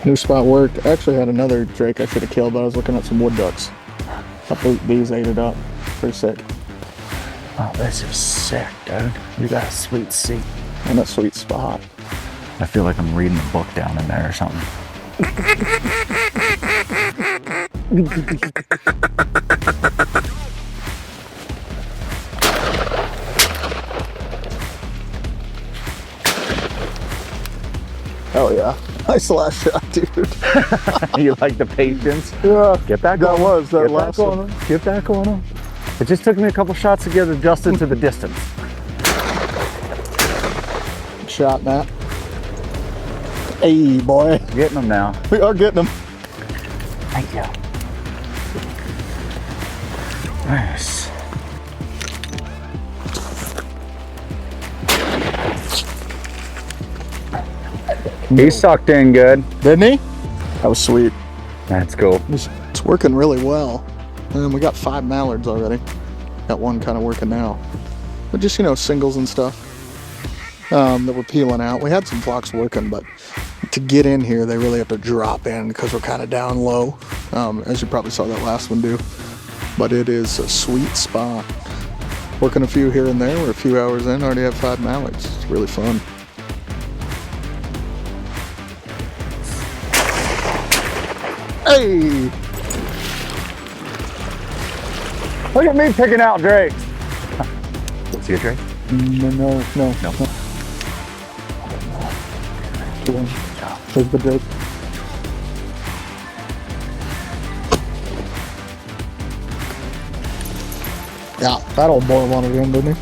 New spot worked. I actually had another drake I should have killed, but I was looking at some wood ducks. I think these ate it up. Pretty sick. Oh, this is sick, dude. You got a sweet seat. And a sweet spot. I feel like I'm reading a book down in there or something. Oh yeah, nice last shot, dude. You like the patience? Yeah, Get back that on. was that Get last back on one. him. Get back on him. It just took me a couple shots to get adjusted to the distance. Shot, Matt. Hey, boy. Getting them now. We are getting them. Thank you. Nice. He sucked in good. Didn't he? That was sweet. That's cool. It's working really well. And we got 5 mallards already. Got one kind of working now. But just, you know, singles and stuff that we're peeling out. We had some flocks working, but to get in here, they really have to drop in because we're kind of down low, as you probably saw that last one do. But it is a sweet spot. Working a few here and there. We're a few hours in, already have 5 mallards. It's really fun. Hey! Look at me picking out drakes. See a drake? No. There's the drake. Yeah, that old boy wanted in, didn't he?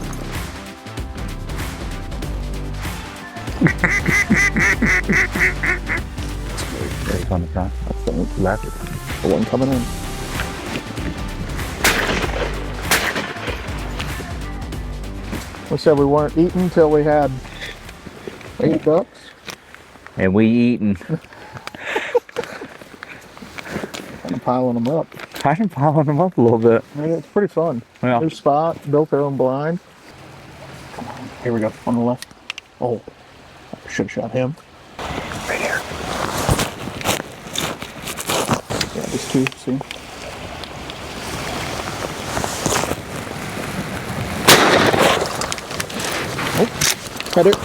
Drake on the front. Left. The one coming in. We said we weren't eating till we had 8 ducks. And we eating. Kind of piling them up. Kind of piling them up a little bit. I mean, it's pretty fun. Yeah. New spot, built their own blind. Here we go, on the left. Oh, I should have shot him. Right here. Yeah, there's 2, see? Oh, got it.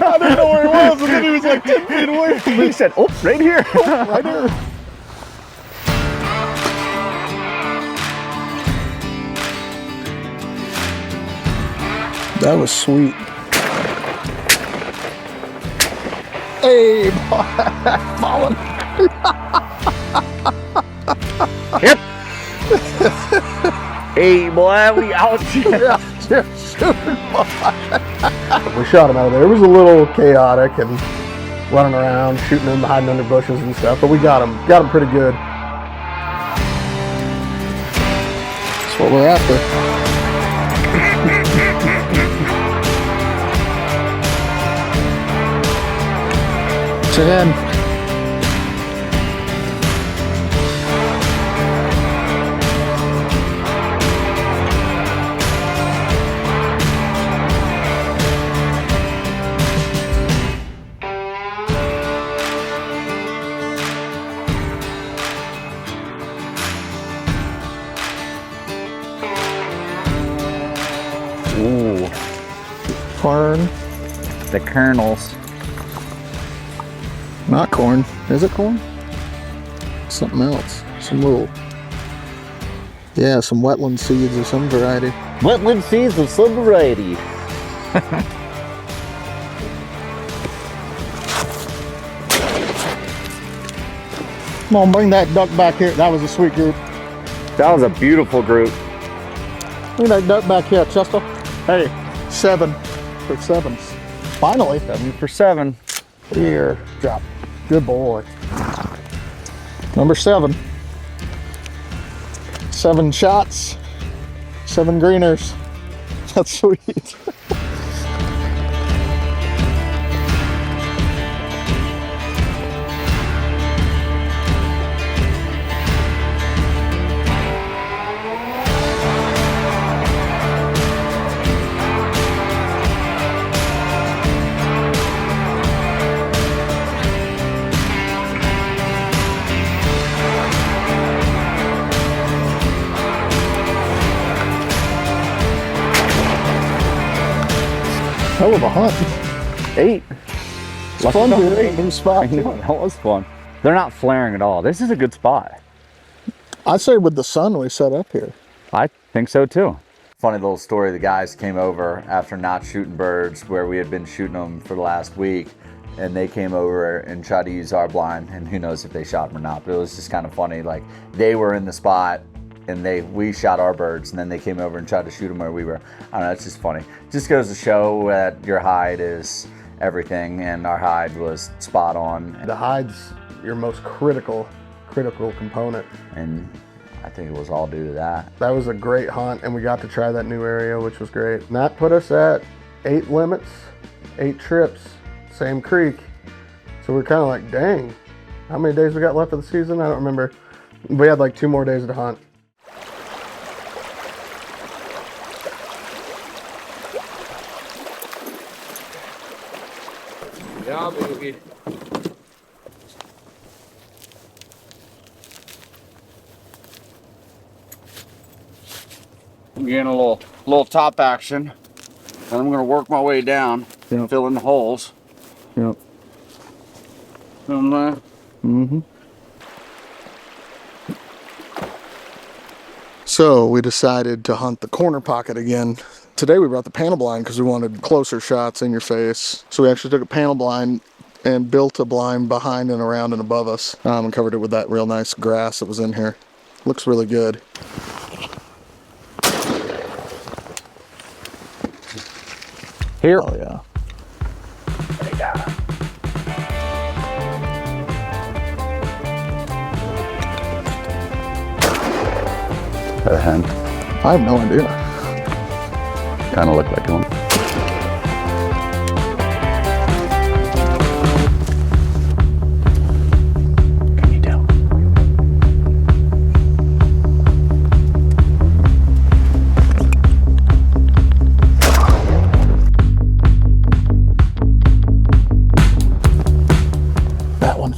I didn't know where he was, and then he was like 10 feet away. He said, oh, right here. Right here. That was sweet. Hey, boy, falling. Yep. Hey, boy, we out here. We shot him out of there. It was a little chaotic and running around, shooting him, hiding under bushes and stuff, but we got him pretty good. That's what we're after. It's ahead. Ooh, Corn. the kernels. Not corn. Is it corn? Something else. Some little. Yeah, some wetland seeds of some variety. Wetland seeds of some variety. Come on, bring that duck back here. That was a sweet group. That was a beautiful group. Bring that duck back here, Chester. Hey, 7 for 7s. Finally. 7 for 7. Here, drop. Good boy. Number 7. 7 shots, 7 greeners. That's sweet. Hell of a hunt. 8. It's fun, dude. New spot. I know, that was fun. They're not flaring at all. This is a good spot. I'd say with the sun we set up here. I think so too. Funny little story, the guys came over after not shooting birds where we had been shooting them for the last week, and they came over and tried to use our blind, and who knows if they shot them or not, but it was just kind of funny. Like, they were in the spot and we shot our birds, and then they came over and tried to shoot them where we were. I don't know, it's just funny. Just goes to show that your hide is everything, and our hide was spot on. The hide's your most critical component. And I think it was all due to that. That was a great hunt, and we got to try that new area, which was great. And that put us at 8 limits, 8 trips, same creek. So we're kind of like, dang, how many days we got left of the season? I don't remember. We had like 2 more days to hunt. Yeah, baby. I'm getting a little top action, and I'm gonna work my way down, fill in the holes. Yep. Film that. Mm-hmm. So we decided to hunt the corner pocket again. Today we brought the panel blind because we wanted closer shots in your face. So we actually took a panel blind and built a blind behind and around and above us, and covered it with that real nice grass that was in here. Looks really good. Here. Oh yeah. That a hen? I have no idea. Kind of looked like one. Can you tell? That one,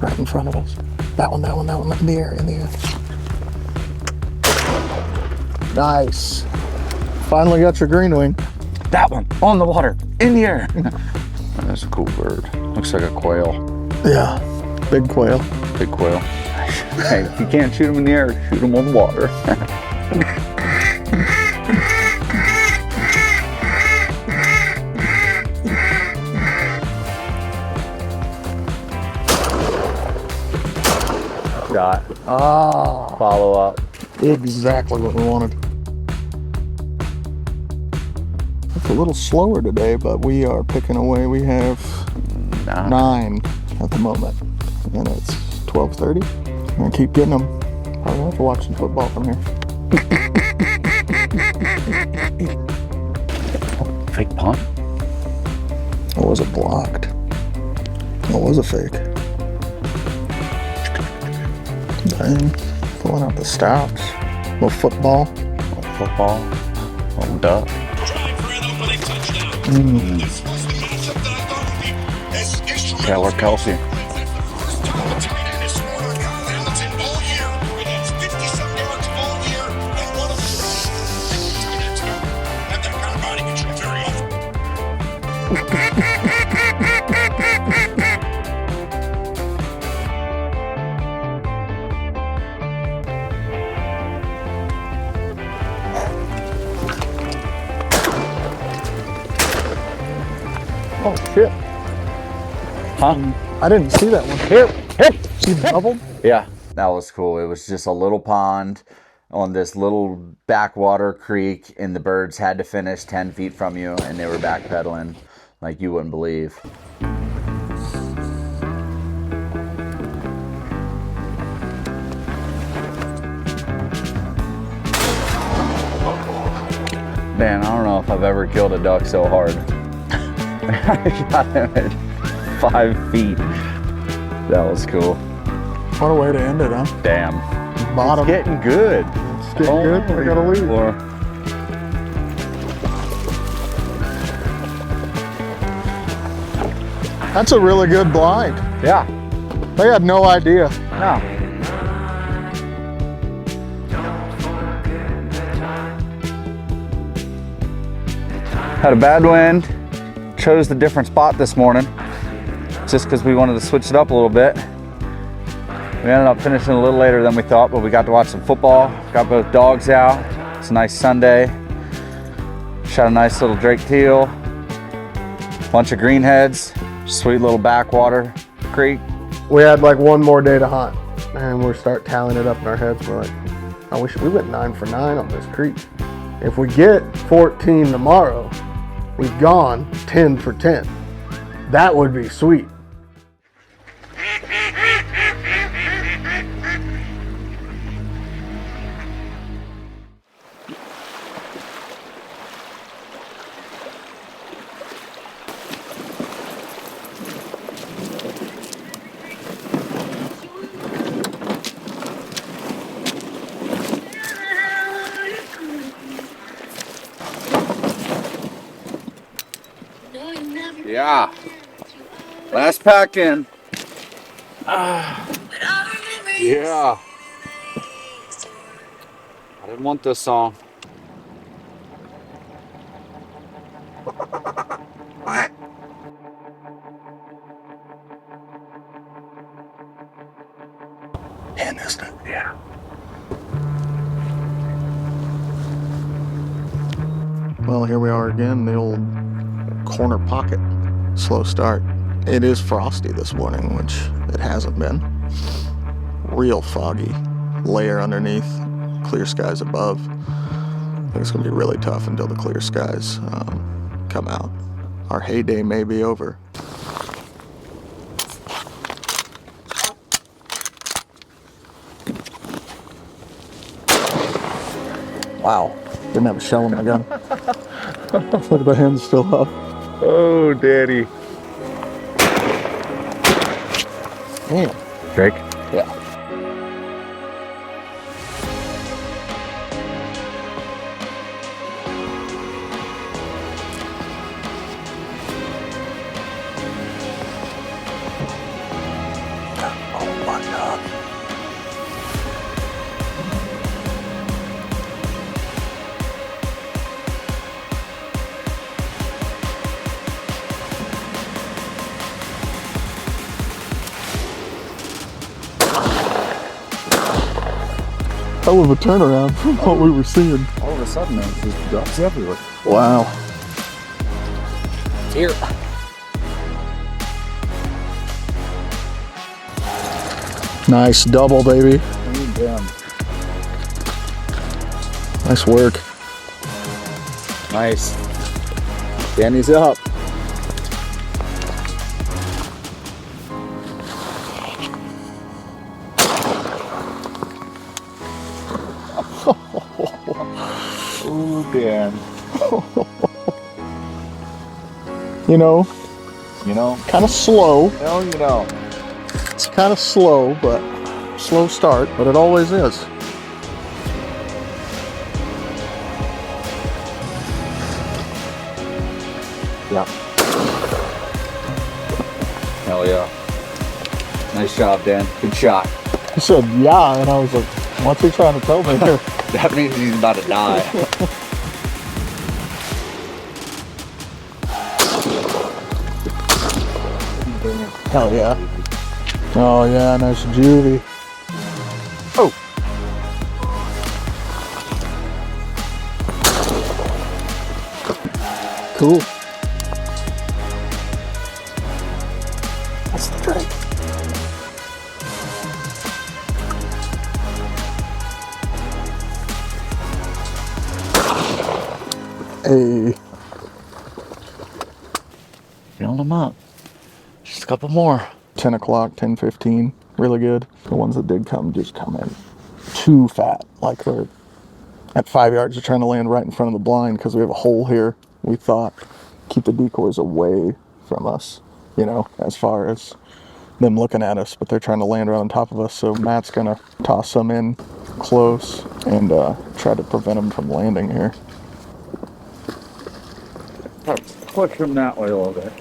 right in front of us. That one, in the air, Nice. Finally got your green wing. That one, on the water, in the air. That's a cool bird. Looks like a quail. Yeah, big quail. Big quail. Hey, if you can't shoot them in the air, shoot them on the water. Shot, Ah, follow up. exactly what we wanted. It's a little slower today, but we are picking away. We have 9 at the moment, and it's 12:30. I'm gonna keep getting them. Probably have to watch some football from here. Fake punt? Or was it blocked? Or was it fake? Dang, pulling out the stops. Little football. Football. Oh, duck. Taylor Kelsey. Oh shit. Huh? I didn't see that one. Here. See the double? Yeah, that was cool. It was just a little pond on this little backwater creek, and the birds had to finish 10 feet from you, and they were backpedaling like you wouldn't believe. Man, I don't know if I've ever killed a duck so hard. I shot him at 5 feet. That was cool. What a way to end it, huh? Damn. Bottom. It's getting good. It's getting good. We gotta leave. Or, That's a really good blind. yeah. They had no idea. No. Had a bad wind. Chose the different spot this morning just because we wanted to switch it up a little bit. We ended up finishing a little later than we thought, but we got to watch some football. Got both dogs out. It's a nice Sunday. Shot a nice little Drake teal. Bunch of greenheads. Sweet little backwater creek. We had like one more day to hunt, and we start tallying it up in our heads. We're like, I wish we went 9 for 9 on this creek. If we get 14 tomorrow, we've gone 10 for 10. That would be sweet. Yeah. Last pack in. Yeah. I didn't want this song. And isn't it? Yeah. Well, here we are again, the old corner pocket. Slow start. It is frosty this morning, which it hasn't been. Real foggy. Layer underneath, clear skies above. I think it's gonna be really tough until the clear skies come out. Our heyday may be over. Wow, didn't have a shell in my gun. Look at the hand's still up. Oh, daddy. Damn. Drake? Yeah. Oh my God. Hell of a turnaround from what we were seeing. All of a sudden, there's just ducks everywhere. Wow. Here. Nice double, baby. Nice work. Nice. Danny's up. Oh, Dan. You know, kind of slow. Hell, you know. It's kind of slow, but slow start, but it always is. Yeah. Hell yeah. Nice job, Dan. Good shot. He said, yeah, and I was like, what's he trying to tell me here? That means he's about to die. Hell yeah. Oh yeah, nice juvie. Oh. Cool. That's the drink. Hey. Filling them up. Just a couple more. 10 o'clock, 10:15, really good. The ones that did come just come in too fat. Like they're at 5 yards, they're trying to land right in front of the blind because we have a hole here. We thought keep the decoys away from us, you know, as far as them looking at us, but they're trying to land right on top of us. So Matt's gonna toss some in close and try to prevent them from landing here. Push them that way a little bit.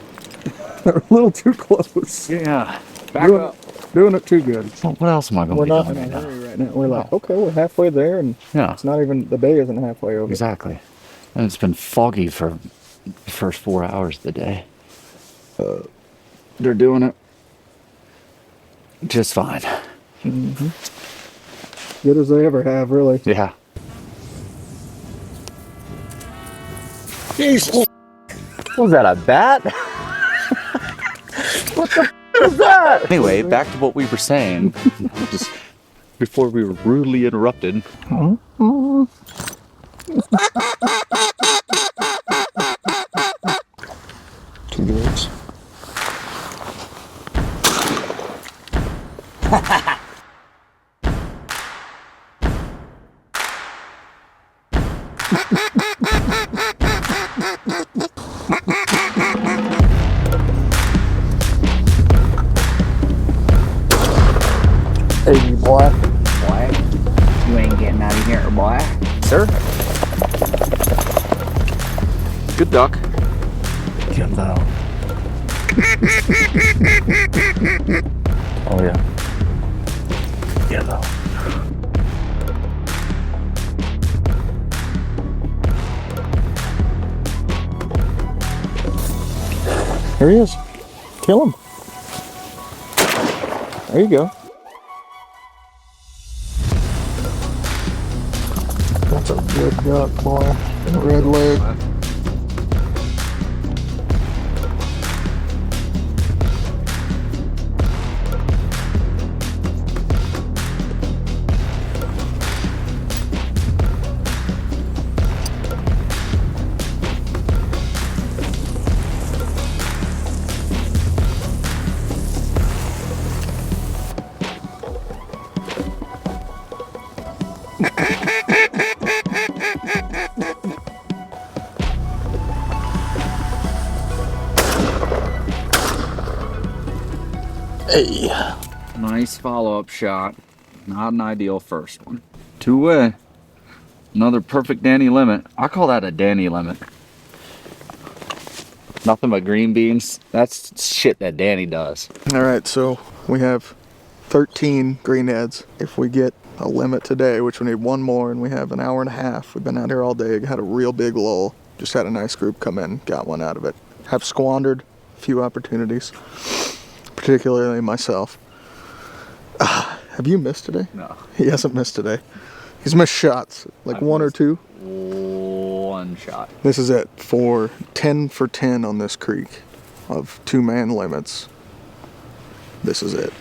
They're a little too close. Yeah. Back up. Doing it too good. Well, what else am I going to We're be not doing in a right now? hurry right now. We're like, okay, we're halfway there, and Yeah. it's not even, the day isn't halfway over. Exactly. And it's been foggy for the first 4 hours of the day. They're doing it just fine. Good as they ever have, really. Yeah. Jesus. Was that a bat? What the was that? Anyway, back to what we were saying. Just before we were rudely interrupted. Two birds. Hey, boy. Boy, you ain't getting out of here, boy. Sir? Good duck. Jumbo. Oh yeah. Yellow. There he is. Kill him. There you go. That's a good duck, boy. Red leg. Hey. Nice follow-up shot. Not an ideal first one. Two-way. Another perfect Danny limit. I call that a Danny limit. Nothing but green beans. That's shit that Danny does. All right, so we have 13 greenheads. If we get a limit today, which we need one more, and we have an hour and a half. We've been out here all day, had a real big lull. Just had a nice group come in, got one out of it. Have squandered a few opportunities, particularly myself. Have you missed today? No. He hasn't missed today. He's missed shots, like I've one or missed two. One shot. This is it for 10 for 10 on this creek of 2-man limits. This is it.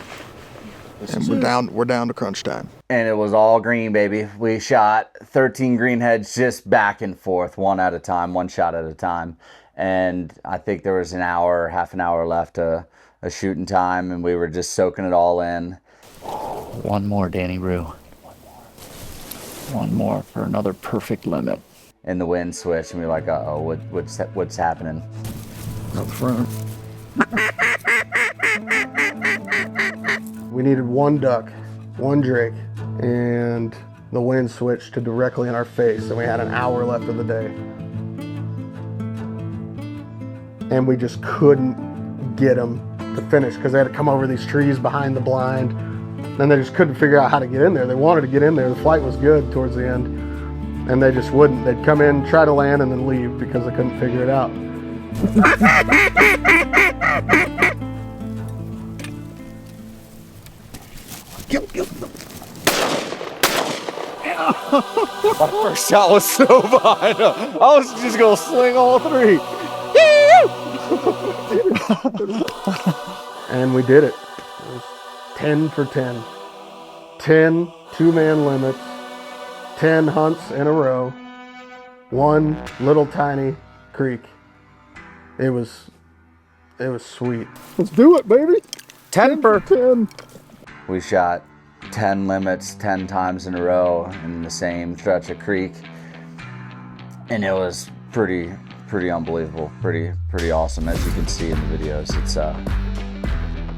And we're down to crunch time. And it was all green, baby. We shot 13 greenheads just back and forth, one at a time, one shot at a time. And I think there was an hour, half an hour left a shooting time, and we were just soaking it all in. One more, Danny Rue. One more for another perfect limit. And the wind switched, and we were like, uh-oh, what's happening? Up front. We needed one duck, one drake, and the wind switched to directly in our face, and we had an hour left of the day. And we just couldn't get them to finish because they had to come over these trees behind the blind, and they just couldn't figure out how to get in there. They wanted to get in there. The flight was good towards the end, and they just wouldn't. They'd come in, try to land, and then leave because they couldn't figure it out. My first shot was so behind him. I was just gonna sling all three. And we did it. It was 10 for 10. 10 2-man limits, 10 hunts in a row, one little tiny creek. It was sweet. Let's do it, baby. 10 for 10. We shot 10 limits 10 times in a row in the same stretch of creek, and it was pretty unbelievable, pretty awesome. As you can see in the videos, it's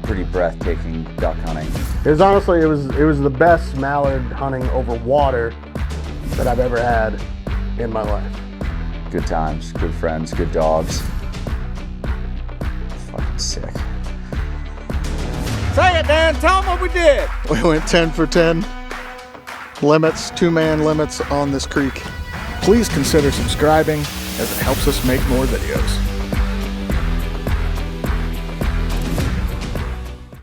pretty breathtaking duck hunting. It was honestly, it was the best mallard hunting over water that I've ever had in my life. Good times, good friends, good dogs. Fucking sick. Say it, Dan. Tell them what we did. We went 10 for 10 limits, 2-man limits on this creek. Please consider subscribing as it helps us make more videos.